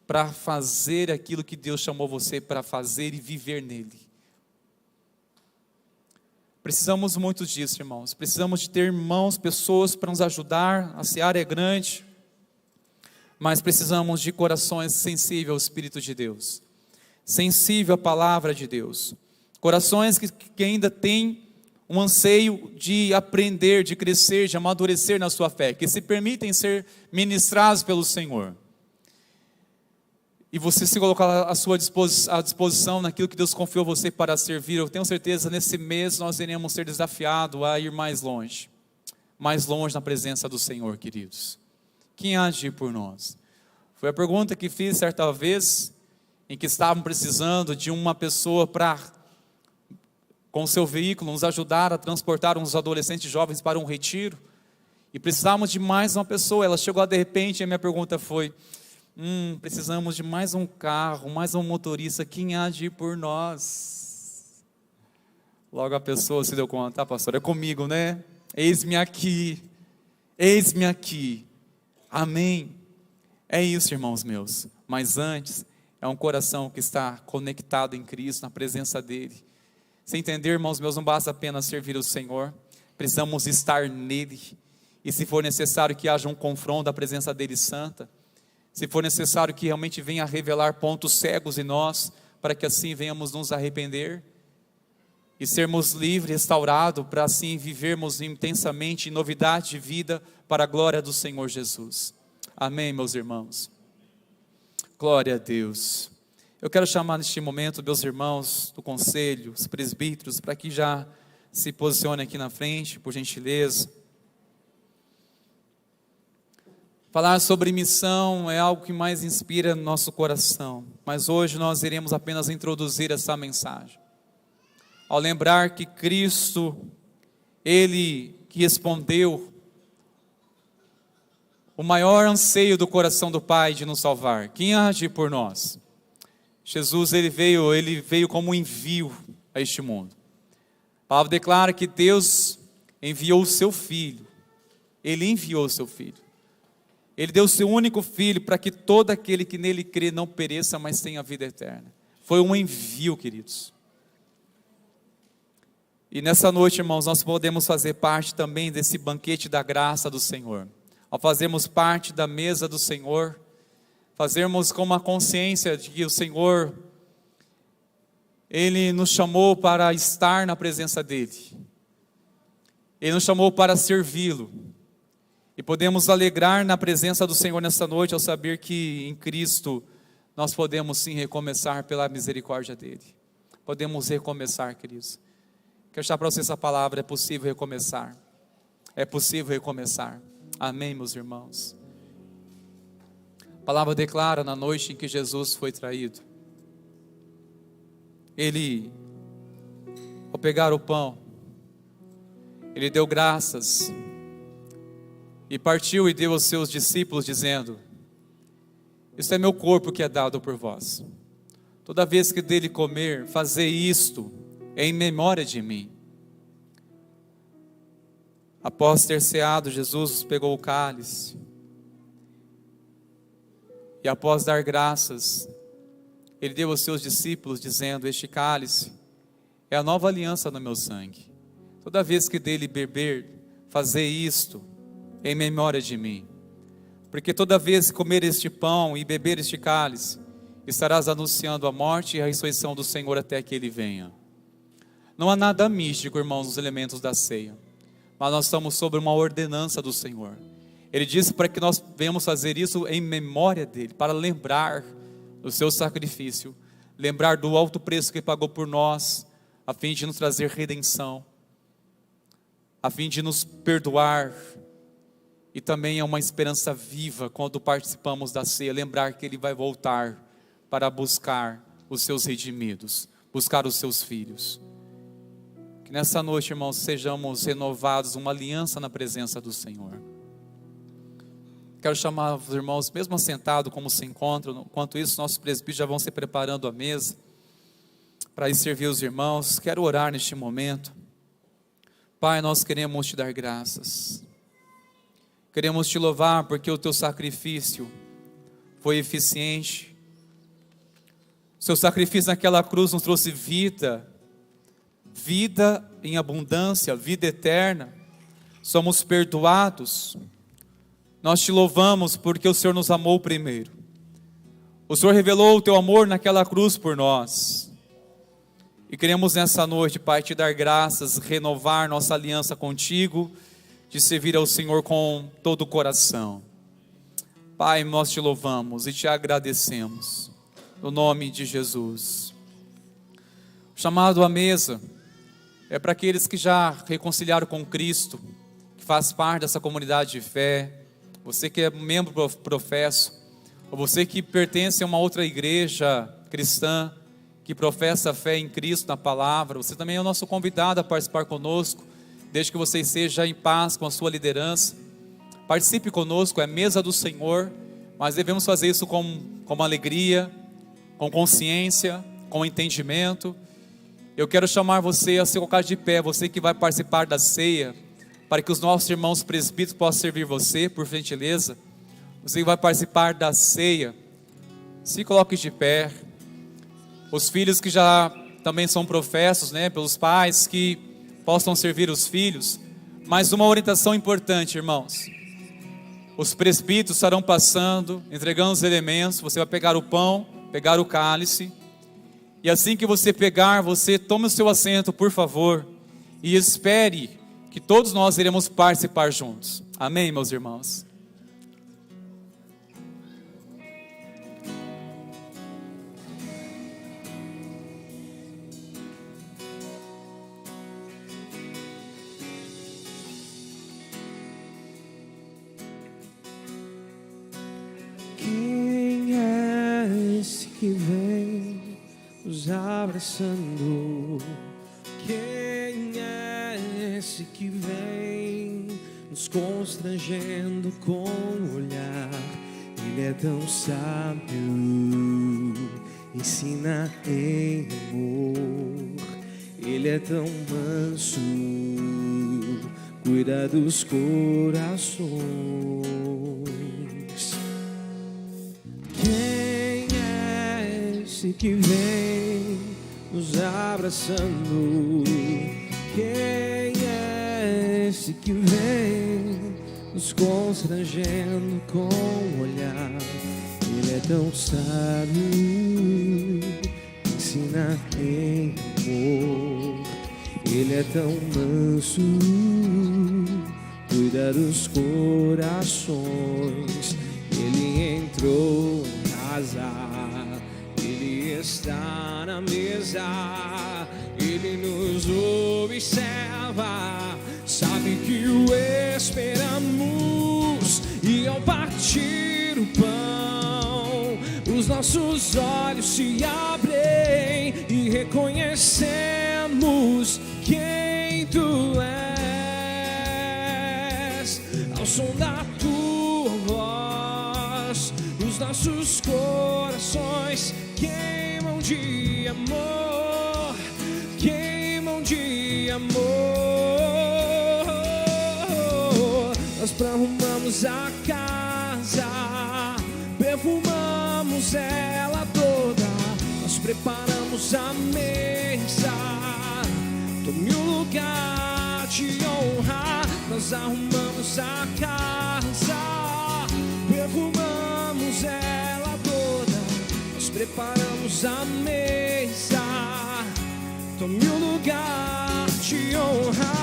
para fazer aquilo que Deus chamou você para fazer e viver nele. Precisamos muito disso, irmãos. Precisamos de ter irmãos, pessoas para nos ajudar. A seara é grande, mas precisamos de corações sensíveis ao Espírito de Deus, sensível à palavra de Deus, corações que ainda têm um anseio de aprender, de crescer, de amadurecer na sua fé, que se permitem ser ministrados pelo Senhor. E você se colocar à disposição naquilo que Deus confiou você para servir. Eu tenho certeza, nesse mês nós iremos ser desafiados a ir mais longe na presença do Senhor, queridos. Quem há de ir por nós? Foi a pergunta que fiz certa vez, em que estavam precisando de uma pessoa para, com o seu veículo, nos ajudar a transportar uns adolescentes jovens para um retiro, e precisávamos de mais uma pessoa. Ela chegou de repente, e a minha pergunta foi: precisamos de mais um carro, mais um motorista, quem há de ir por nós? Logo a pessoa se deu conta: pastor, é comigo, né? Eis-me aqui, amém. É isso, irmãos meus, mas antes, é um coração que está conectado em Cristo, na presença dEle. Você entender, irmãos meus, não basta apenas servir o Senhor, precisamos estar nele, e se for necessário que haja um confronto da presença dEle santa, se for necessário que realmente venha a revelar pontos cegos em nós, para que assim venhamos nos arrepender, e sermos livres, restaurados, para assim vivermos intensamente em novidade de vida, para a glória do Senhor Jesus. Amém, meus irmãos? Glória a Deus. Eu quero chamar neste momento meus irmãos do conselho, os presbíteros, para que já se posicionem aqui na frente, por gentileza. Falar sobre missão é algo que mais inspira no nosso coração, mas hoje nós iremos apenas introduzir essa mensagem. Ao lembrar que Cristo, Ele que respondeu o maior anseio do coração do Pai de nos salvar. Quem há de ir por nós? Jesus, ele veio como um envio a este mundo. A palavra declara que Deus enviou o seu Filho. Ele enviou o seu Filho. Ele deu o seu único Filho para que todo aquele que nele crê não pereça, mas tenha vida eterna. Foi um envio, queridos. E nessa noite, irmãos, nós podemos fazer parte também desse banquete da graça do Senhor. Ao fazermos parte da mesa do Senhor, fazermos com uma consciência de que o Senhor, Ele nos chamou para estar na presença dEle. Ele nos chamou para servi-lo. E podemos alegrar na presença do Senhor nessa noite, ao saber que em Cristo nós podemos sim recomeçar pela misericórdia dEle. Podemos recomeçar, queridos. Quero deixar para você essa palavra: é possível recomeçar. É possível recomeçar. Amém, meus irmãos? A palavra declara na noite em que Jesus foi traído. Ele, ao pegar o pão, Ele deu graças e partiu e deu aos seus discípulos, dizendo: isso é meu corpo que é dado por vós. Toda vez que dele comer, fazei isto em memória de mim. Após ter ceado, Jesus pegou o cálice e após dar graças, Ele deu aos seus discípulos, dizendo: este cálice é a nova aliança no meu sangue. Toda vez que dele beber, fazei isto em memória de mim. Porque toda vez que comer este pão e beber este cálice, estarás anunciando a morte e a ressurreição do Senhor até que Ele venha. Não há nada místico, irmãos, nos elementos da ceia, mas nós estamos sobre uma ordenança do Senhor. Ele disse para que nós venhamos fazer isso em memória dEle, para lembrar do seu sacrifício, lembrar do alto preço que Ele pagou por nós, a fim de nos trazer redenção, a fim de nos perdoar. E também é uma esperança viva quando participamos da ceia, lembrar que Ele vai voltar para buscar os seus redimidos, buscar os seus filhos. Que nessa noite, irmãos, sejamos renovados, uma aliança na presença do Senhor. Quero chamar os irmãos, mesmo assentados como se encontram. Enquanto isso, nossos presbíteros já vão se preparando à mesa para ir servir os irmãos. Quero orar neste momento. Pai, nós queremos te dar graças. Queremos te louvar porque o teu sacrifício foi eficiente. O seu sacrifício naquela cruz nos trouxe vida em abundância, vida eterna. Somos perdoados. Nós te louvamos porque o Senhor nos amou primeiro. O Senhor revelou o teu amor naquela cruz por nós. E queremos nessa noite, Pai, te dar graças, renovar nossa aliança contigo, de servir ao Senhor com todo o coração. Pai, nós te louvamos e te agradecemos, no nome de Jesus. O chamado à mesa é para aqueles que já reconciliaram com Cristo, que faz parte dessa comunidade de fé, você que é membro professo, ou você que pertence a uma outra igreja cristã, que professa a fé em Cristo, na palavra, você também é o nosso convidado a participar conosco, desde que você esteja em paz com a sua liderança. Participe conosco, é a mesa do Senhor, mas devemos fazer isso com alegria, com consciência, com entendimento. Eu quero chamar você a se colocar de pé, você que vai participar da ceia, para que os nossos irmãos presbíteros possam servir você, por gentileza. Você que vai participar da ceia, se coloque de pé. Os filhos que já também são professos, pelos pais, que possam servir os filhos. Mas uma orientação importante, irmãos. Os presbíteros estarão passando, entregando os elementos. Você vai pegar o pão, pegar o cálice. E assim que você pegar, você tome o seu assento, por favor. E espere que todos nós iremos participar juntos. Amém, meus irmãos? Quem é esse que vem nos abraçando? Quem é esse que vem nos constrangendo com o olhar? Ele é tão sábio, ensina em amor. Ele é tão manso, cuida dos corações. Quem é esse que vem nos abraçando? Quem é esse que vem nos constrangendo com o olhar? Ele é tão sábio, ensina em amor. Ele é tão manso, cuida dos corações. Ele entrou em casa, Ele está na mesa, Ele nos observa, sabe que o esperamos. E ao partir o pão, os nossos olhos se abrem e reconhecemos quem Tu és. Ao som da Tua voz, os nossos corações queimam de amor, queimam de amor. Nós perfumamos a casa, perfumamos ela toda. Nós preparamos a mesa, tome o lugar de honra. Nós arrumamos a casa, perfumamos ela toda. Nós preparamos a mesa, tome o lugar de honra.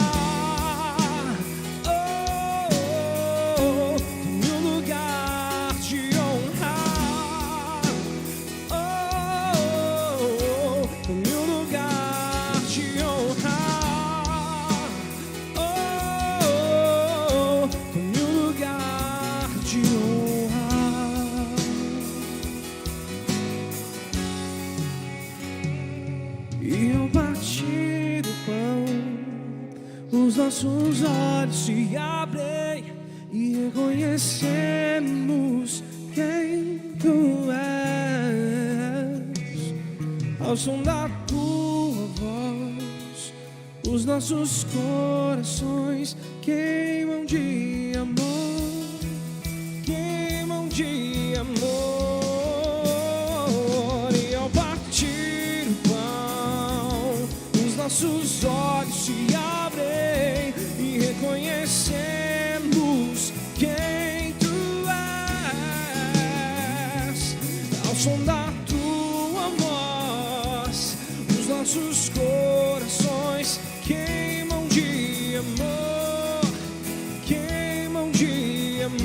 Tome o lugar de honra. Tome o lugar de honra. Tome o lugar de honra. E eu parti do pão, os nossos olhos se abrem e reconhecemos quem Tu és. Ao som da Tua voz, os nossos corações queimam de amor, queimam de amor. E ao partir o pão, os nossos olhos se abrem e reconhecemos quem Tu és. Ao som da Tua voz, os nossos corações queimam de amor, queimam de amor.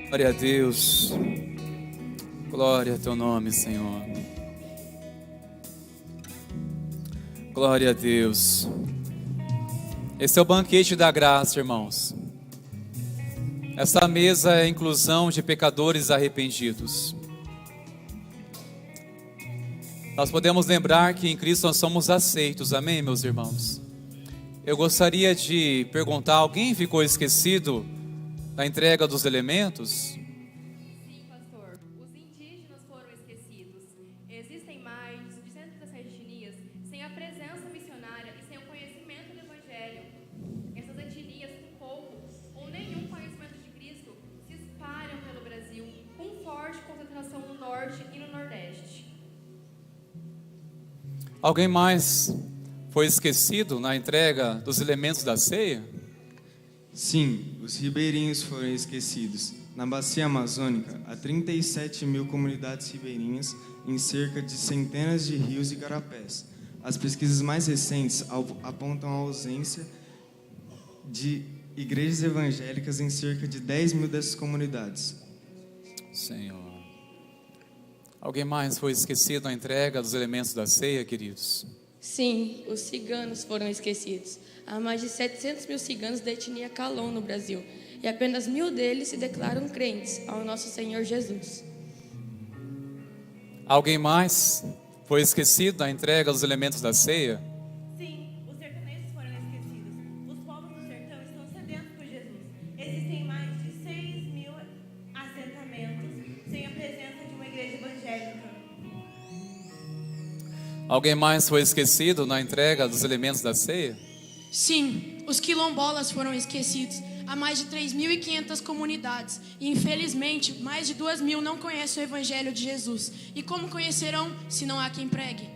Glória a Deus. Glória a Teu nome, Senhor. Glória a Deus. Esse é o banquete da graça, irmãos. Essa mesa é a inclusão de pecadores arrependidos. Nós podemos lembrar que em Cristo nós somos aceitos, amém, meus irmãos? Eu gostaria de perguntar, alguém ficou esquecido da entrega dos elementos? Sim, pastor. Os indígenas foram esquecidos. Existem mais de 217 etnias sem a presença missionária e sem o conhecimento do Evangelho. Essas etnias, com pouco ou nenhum conhecimento de Cristo, se espalham pelo Brasil, com forte concentração no norte e no nordeste. Alguém mais foi esquecido na entrega dos elementos da ceia? Sim, os ribeirinhos foram esquecidos. Na bacia amazônica, há 37 mil comunidades ribeirinhas em cerca de centenas de rios e garapés. As pesquisas mais recentes apontam a ausência de igrejas evangélicas em cerca de 10 mil dessas comunidades. Senhor. Alguém mais foi esquecido na entrega dos elementos da ceia, queridos? Sim, os ciganos foram esquecidos. Há mais de 700 mil ciganos da etnia Calon no Brasil, e apenas 1000 deles se declaram crentes ao nosso Senhor Jesus. Alguém mais foi esquecido na entrega dos elementos da ceia? Sim, os sertanejos foram esquecidos. Os povos do sertão estão sedentos por Jesus. Existem mais de 6 mil assentamentos sem a presença de uma igreja evangélica. Alguém mais foi esquecido na entrega dos elementos da ceia? Sim, os quilombolas foram esquecidos. Há mais de 3.500 comunidades e, infelizmente, mais de 2.000 não conhecem o Evangelho de Jesus. E como conhecerão se não há quem pregue?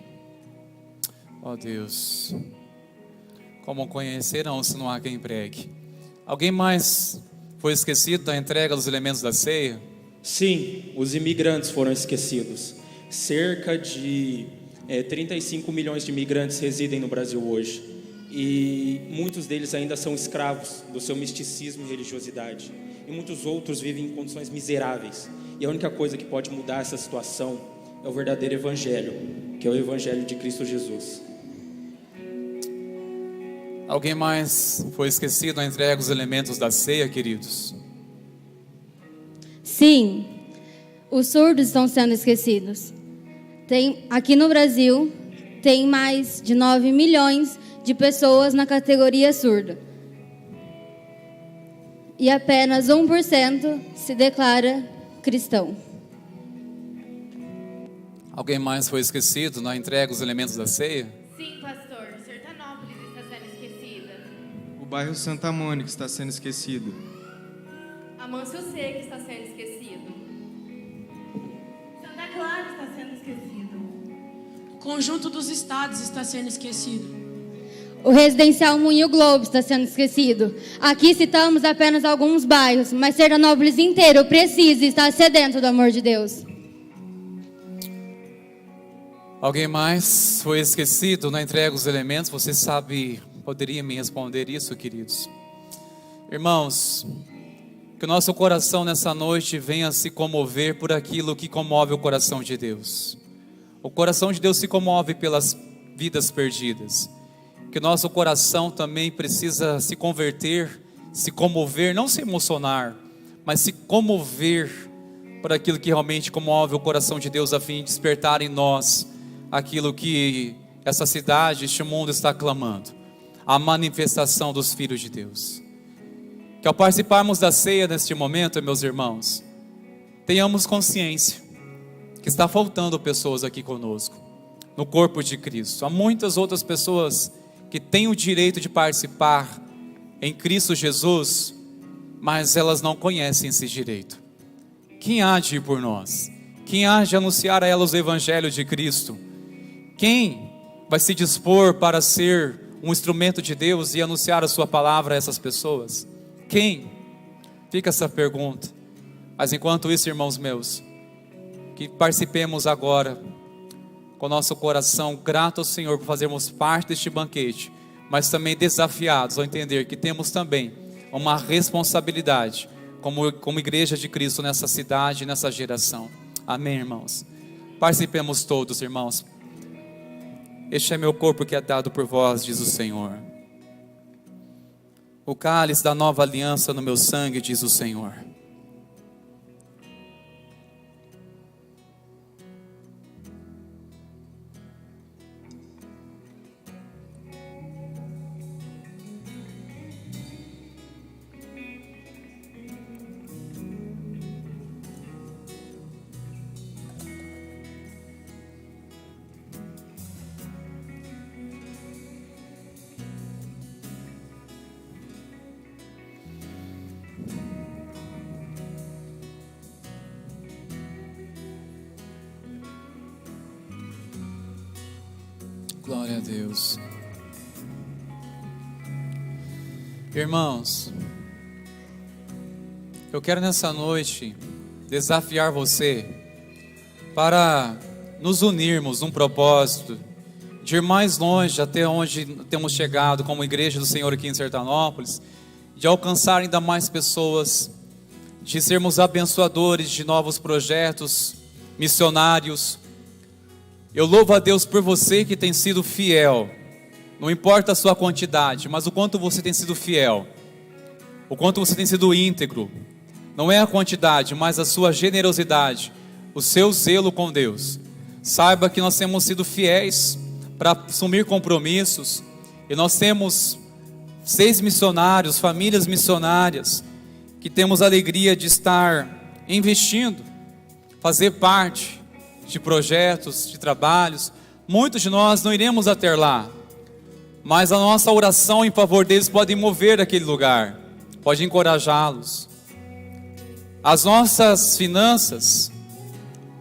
Ó Deus, como conhecerão se não há quem pregue? Alguém mais foi esquecido da entrega dos elementos da ceia? Sim, os imigrantes foram esquecidos. Cerca de 35 milhões de imigrantes residem no Brasil hoje. E muitos deles ainda são escravos do seu misticismo e religiosidade. E muitos outros vivem em condições miseráveis. E a única coisa que pode mudar essa situação é o verdadeiro Evangelho, que é o Evangelho de Cristo Jesus. Alguém mais foi esquecido na entrega dos elementos da ceia, queridos? Sim, os surdos estão sendo esquecidos. Aqui no Brasil, tem mais de 9 milhões de pessoas na categoria surdo. E apenas 1% se declara cristão. Alguém mais foi esquecido na entrega dos elementos da ceia? Sim, pastor. Sertanópolis está sendo esquecida. O bairro Santa Mônica está sendo esquecido. Amâncio Seco está sendo esquecido. Santa Clara está sendo esquecido. O conjunto dos estados está sendo esquecido. O residencial Moinho Globo está sendo esquecido. Aqui citamos apenas alguns bairros, mas Sertanópolis inteiro precisa estar sedento do amor de Deus. Alguém mais foi esquecido na entrega dos elementos? Você sabe, poderia me responder isso, queridos? Irmãos, que o nosso coração nessa noite venha se comover por aquilo que comove o coração de Deus. O coração de Deus se comove pelas vidas perdidas. Que nosso coração também precisa se converter, se comover, não se emocionar, mas se comover por aquilo que realmente comove o coração de Deus, a fim de despertar em nós aquilo que essa cidade, este mundo está clamando, a manifestação dos filhos de Deus. Que ao participarmos da ceia neste momento, meus irmãos, tenhamos consciência que está faltando pessoas aqui conosco, no corpo de Cristo. Há muitas outras pessoas que têm o direito de participar em Cristo Jesus, mas elas não conhecem esse direito. Quem há de ir por nós? Quem há de anunciar a elas o Evangelho de Cristo? Quem vai se dispor para ser um instrumento de Deus e anunciar a sua palavra a essas pessoas? Quem? Fica essa pergunta. Mas enquanto isso, irmãos meus, que participemos agora com nosso coração grato ao Senhor por fazermos parte deste banquete, mas também desafiados ao entender que temos também uma responsabilidade como igreja de Cristo nessa cidade, nessa geração. Amém, irmãos? Participemos todos, irmãos. Este é meu corpo que é dado por vós, diz o Senhor. O cálice da nova aliança no meu sangue, diz o Senhor. Glória a Deus. Irmãos, eu quero nessa noite desafiar você para nos unirmos num propósito de ir mais longe até onde temos chegado como igreja do Senhor aqui em Sertanópolis, de alcançar ainda mais pessoas, de sermos abençoadores de novos projetos missionários. Eu louvo a Deus por você que tem sido fiel. Não importa a sua quantidade, mas o quanto você tem sido fiel, o quanto você tem sido íntegro. Não é a quantidade, mas a sua generosidade, o seu zelo com Deus. Saiba que nós temos sido fiéis para assumir compromissos, e nós temos 6 missionários, famílias missionárias, que temos a alegria de estar investindo, fazer parte de projetos, de trabalhos. Muitos de nós não iremos até lá, mas a nossa oração em favor deles pode mover aquele lugar, pode encorajá-los. As nossas finanças,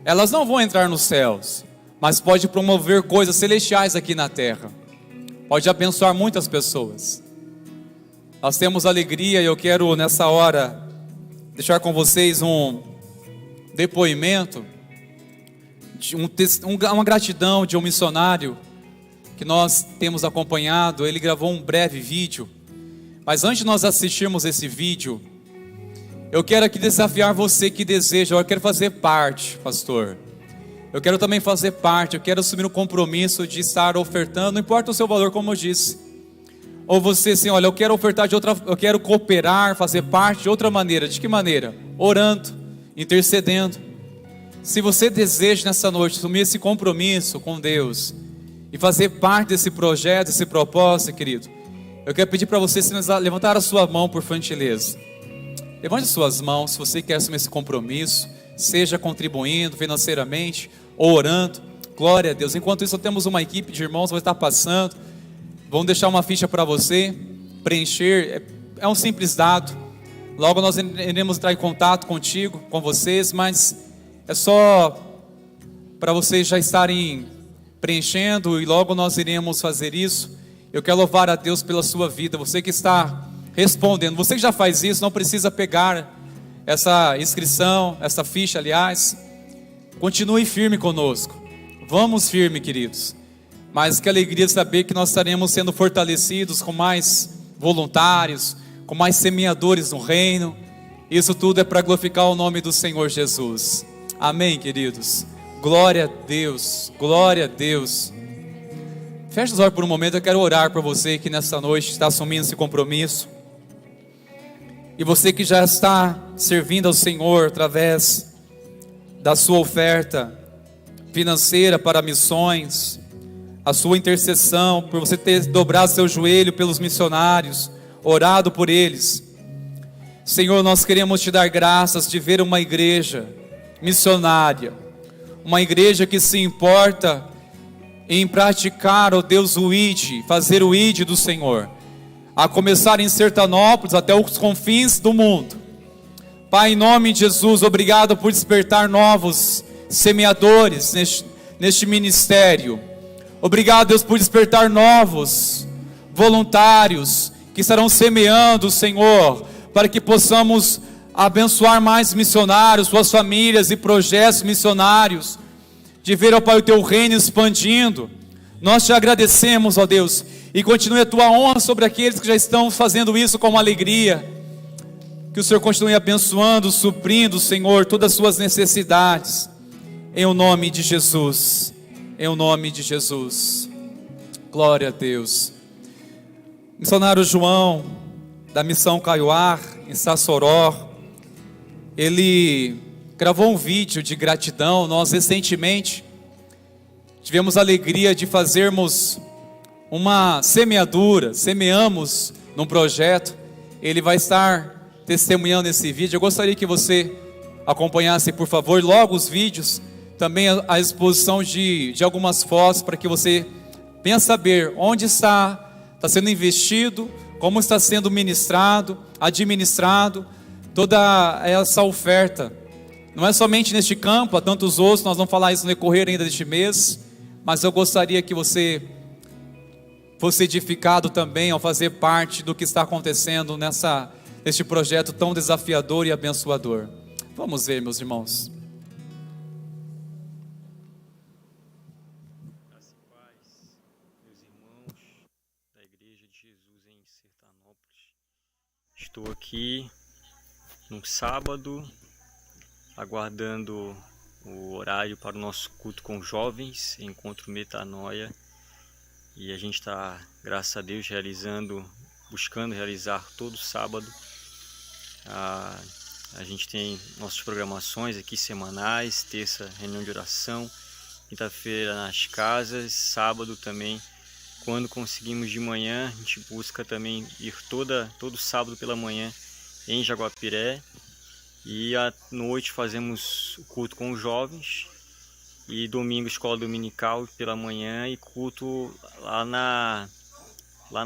elas não vão entrar nos céus, mas pode promover coisas celestiais aqui na terra, pode abençoar muitas pessoas. Nós temos alegria, e eu quero nessa hora deixar com vocês um depoimento, uma gratidão de um missionário que nós temos acompanhado. Ele gravou um breve vídeo, mas antes de nós assistirmos esse vídeo, eu quero aqui desafiar você que deseja: eu quero fazer parte, pastor, eu quero também fazer parte, eu quero assumir o compromisso de estar ofertando, não importa o seu valor, como eu disse. Ou você assim: olha, eu quero ofertar de outra, eu quero cooperar, fazer parte de outra maneira. De que maneira? Orando, intercedendo. Se você deseja nessa noite assumir esse compromisso com Deus e fazer parte desse projeto, desse propósito, querido, eu quero pedir para você levantar a sua mão, por gentileza. Levante as suas mãos se você quer assumir esse compromisso, seja contribuindo financeiramente ou orando. Glória a Deus. Enquanto isso, temos uma equipe de irmãos que vai estar passando. Vamos deixar uma ficha para você preencher. É um simples dado. Logo nós iremos entrar em contato contigo, com vocês, mas é só para vocês já estarem preenchendo, e logo nós iremos fazer isso. Eu quero louvar a Deus pela sua vida. Você que está respondendo, você que já faz isso, não precisa pegar essa inscrição, essa ficha, aliás. Continue firme conosco. Vamos firme, queridos. Mas que alegria de saber que nós estaremos sendo fortalecidos com mais voluntários, com mais semeadores no reino. Isso tudo é para glorificar o nome do Senhor Jesus. Amém, queridos. Glória a Deus, glória a Deus. Feche os olhos por um momento. Eu quero orar por você que nessa noite está assumindo esse compromisso, e você que já está servindo ao Senhor através da sua oferta financeira para missões, a sua intercessão, por você ter dobrado seu joelho pelos missionários, orado por eles. Senhor, nós queremos te dar graças de ver uma igreja missionária, uma igreja que se importa em praticar, ó Deus, o ID, fazer o ID do Senhor, a começar em Sertanópolis até os confins do mundo. Pai, em nome de Jesus, obrigado por despertar novos semeadores neste ministério. Obrigado, Deus, por despertar novos voluntários que estarão semeando, Senhor, para que possamos abençoar mais missionários, suas famílias e projetos missionários, de ver, ó Pai, o teu reino expandindo. Nós te agradecemos, ó Deus, e continue a tua honra sobre aqueles que já estão fazendo isso com alegria. Que o Senhor continue abençoando, suprindo, Senhor, todas as suas necessidades, em o nome de Jesus, em o nome de Jesus. Glória a Deus. Missionário João, da missão Caiuar, em Sassoró, ele gravou um vídeo de gratidão. Nós recentemente tivemos a alegria de fazermos uma semeadura, semeamos num projeto. Ele vai estar testemunhando esse vídeo. Eu gostaria que você acompanhasse, por favor, logo os vídeos, também a exposição de algumas fotos, para que você venha saber onde está sendo investido, como está sendo ministrado, administrado, toda essa oferta. Não é somente neste campo, há tantos outros, nós vamos falar isso no decorrer ainda deste mês, mas eu gostaria que você fosse edificado também ao fazer parte do que está acontecendo neste projeto tão desafiador e abençoador. Vamos ver, meus irmãos. Graça e paz, meus irmãos da Igreja de Jesus em Sertanópolis. Estou aqui num sábado, aguardando o horário para o nosso culto com jovens, encontro Metanoia, e a gente está, graças a Deus, buscando realizar todo sábado. A gente tem nossas programações aqui semanais, terça reunião de oração, quinta-feira nas casas, sábado também, quando conseguimos de manhã, a gente busca também ir todo sábado pela manhã em Jaguapiré, e à noite fazemos o culto com os jovens, e domingo escola dominical pela manhã e culto lá na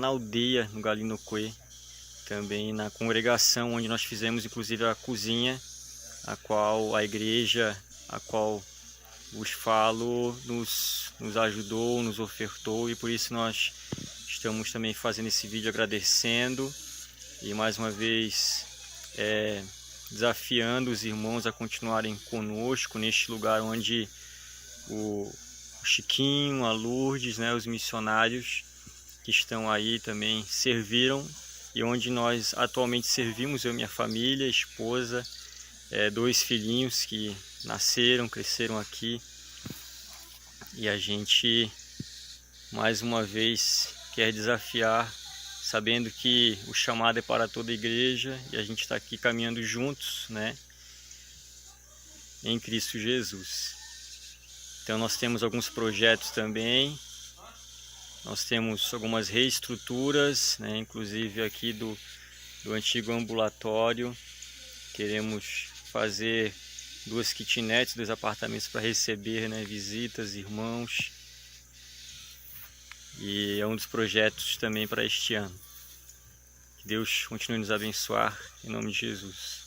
aldeia, no Galinoquê, também na congregação, onde nós fizemos inclusive a cozinha, a qual a igreja, a qual vos falo, nos ajudou, nos ofertou, e por isso nós estamos também fazendo esse vídeo agradecendo, e mais uma vez desafiando os irmãos a continuarem conosco neste lugar onde o Chiquinho, a Lourdes, os missionários que estão aí também serviram, e onde nós atualmente servimos, eu e minha família, esposa, 2 filhinhos que nasceram, cresceram aqui, e a gente mais uma vez quer desafiar, sabendo que o chamado é para toda a igreja, e a gente está aqui caminhando juntos, em Cristo Jesus. Então nós temos alguns projetos também, nós temos algumas reestruturas, inclusive aqui do antigo ambulatório. Queremos fazer 2 kitnets, 2 apartamentos para receber visitas, irmãos, e é um dos projetos também para este ano. Que Deus continue a nos abençoar, em nome de Jesus.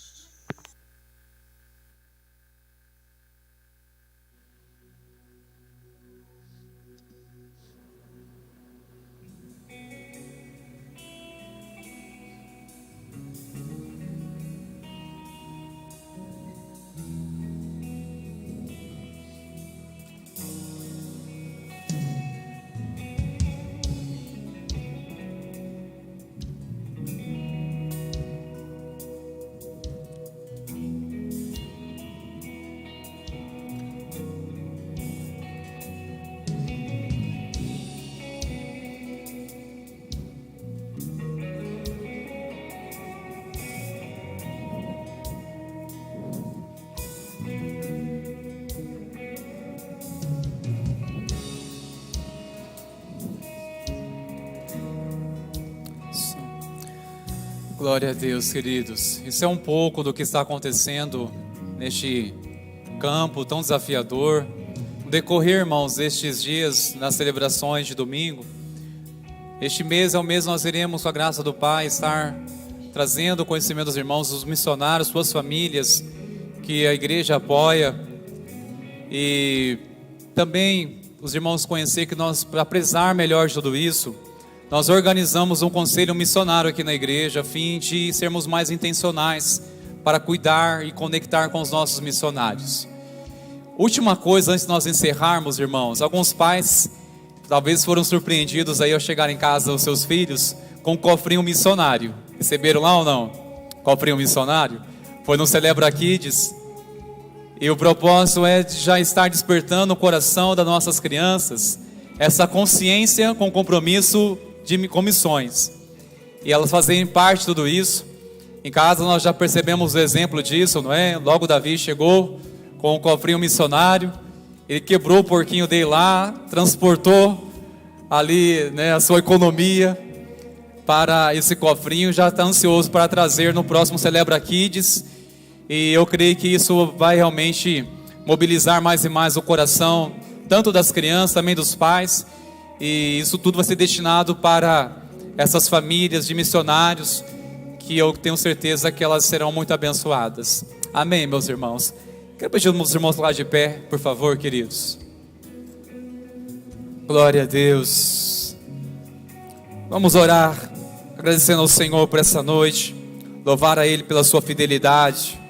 Glória a Deus, queridos. Isso é um pouco do que está acontecendo neste campo tão desafiador. No decorrer, irmãos, destes dias, nas celebrações de domingo, este mês é o mês nós iremos, com a graça do Pai, estar trazendo conhecimento dos irmãos, os missionários, suas famílias, que a igreja apoia, e também os irmãos conhecer que nós, para prezar melhor de tudo isso, nós organizamos um conselho missionário aqui na igreja, a fim de sermos mais intencionais para cuidar e conectar com os nossos missionários. Última coisa, antes de nós encerrarmos, irmãos, alguns pais talvez foram surpreendidos aí ao chegar em casa os seus filhos com um cofrinho missionário. Receberam lá ou não? Cofrinho missionário? Foi no Celebra Kids. E o propósito é de já estar despertando o coração das nossas crianças essa consciência com compromisso com missões. E elas fazem parte de tudo isso. Em casa nós já percebemos o exemplo disso, não é? Logo Davi chegou com um cofrinho missionário. Ele quebrou o porquinho dele lá, transportou ali, né, a sua economia para esse cofrinho. Já está ansioso para trazer no próximo Celebra Kids. E eu creio que isso vai realmente mobilizar mais e mais o coração, tanto das crianças, também dos pais. E isso tudo vai ser destinado para essas famílias de missionários, que eu tenho certeza que elas serão muito abençoadas. Amém, meus irmãos. Quero pedir aos meus irmãos lá de pé, por favor, queridos. Glória a Deus. Vamos orar, agradecendo ao Senhor por essa noite, louvar a Ele pela sua fidelidade.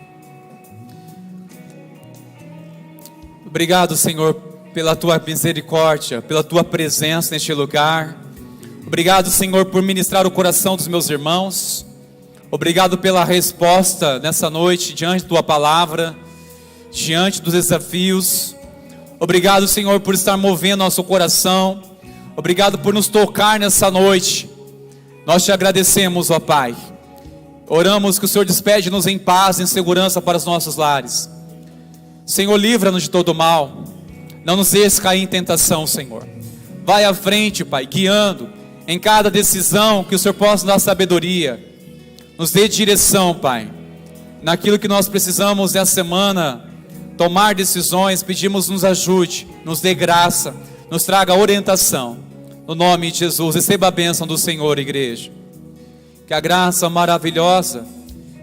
Obrigado, Senhor, pela tua misericórdia, pela tua presença neste lugar. Obrigado, Senhor, por ministrar o coração dos meus irmãos. Obrigado pela resposta nessa noite diante da tua palavra, diante dos desafios. Obrigado, Senhor, por estar movendo nosso coração. Obrigado por nos tocar nessa noite. Nós te agradecemos, ó Pai. Oramos que o Senhor despede-nos em paz e em segurança para os nossos lares. Senhor, livra-nos de todo mal. Não nos deixes cair em tentação, Senhor. Vai à frente, Pai, guiando em cada decisão, que o Senhor possa nos dar sabedoria. Nos dê direção, Pai, naquilo que nós precisamos nessa semana tomar decisões. Pedimos, nos ajude, nos dê graça, nos traga orientação. No nome de Jesus, receba a bênção do Senhor, igreja. Que a graça maravilhosa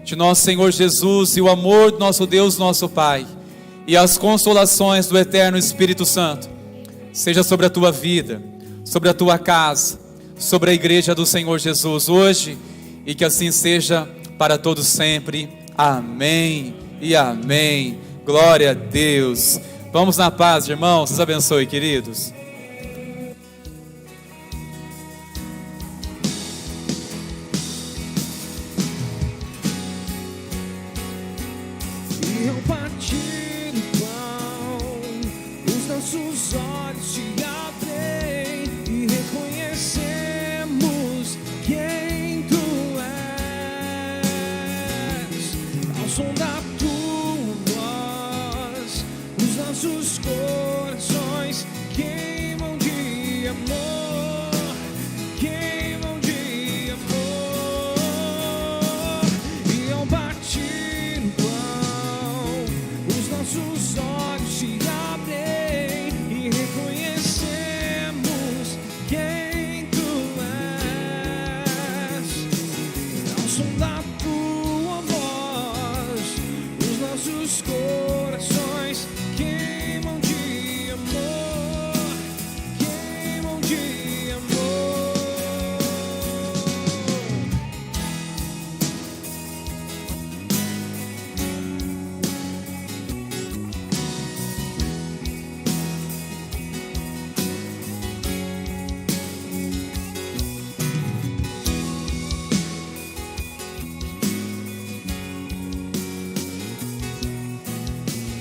de nosso Senhor Jesus e o amor do nosso Deus, nosso Pai, e as consolações do eterno Espírito Santo seja sobre a tua vida, sobre a tua casa, sobre a igreja do Senhor Jesus hoje, e que assim seja para todos sempre. Amém e amém. Glória a Deus. Vamos na paz, irmãos. Deus abençoe, queridos. E ao partir o pão, os nossos olhos se abrem.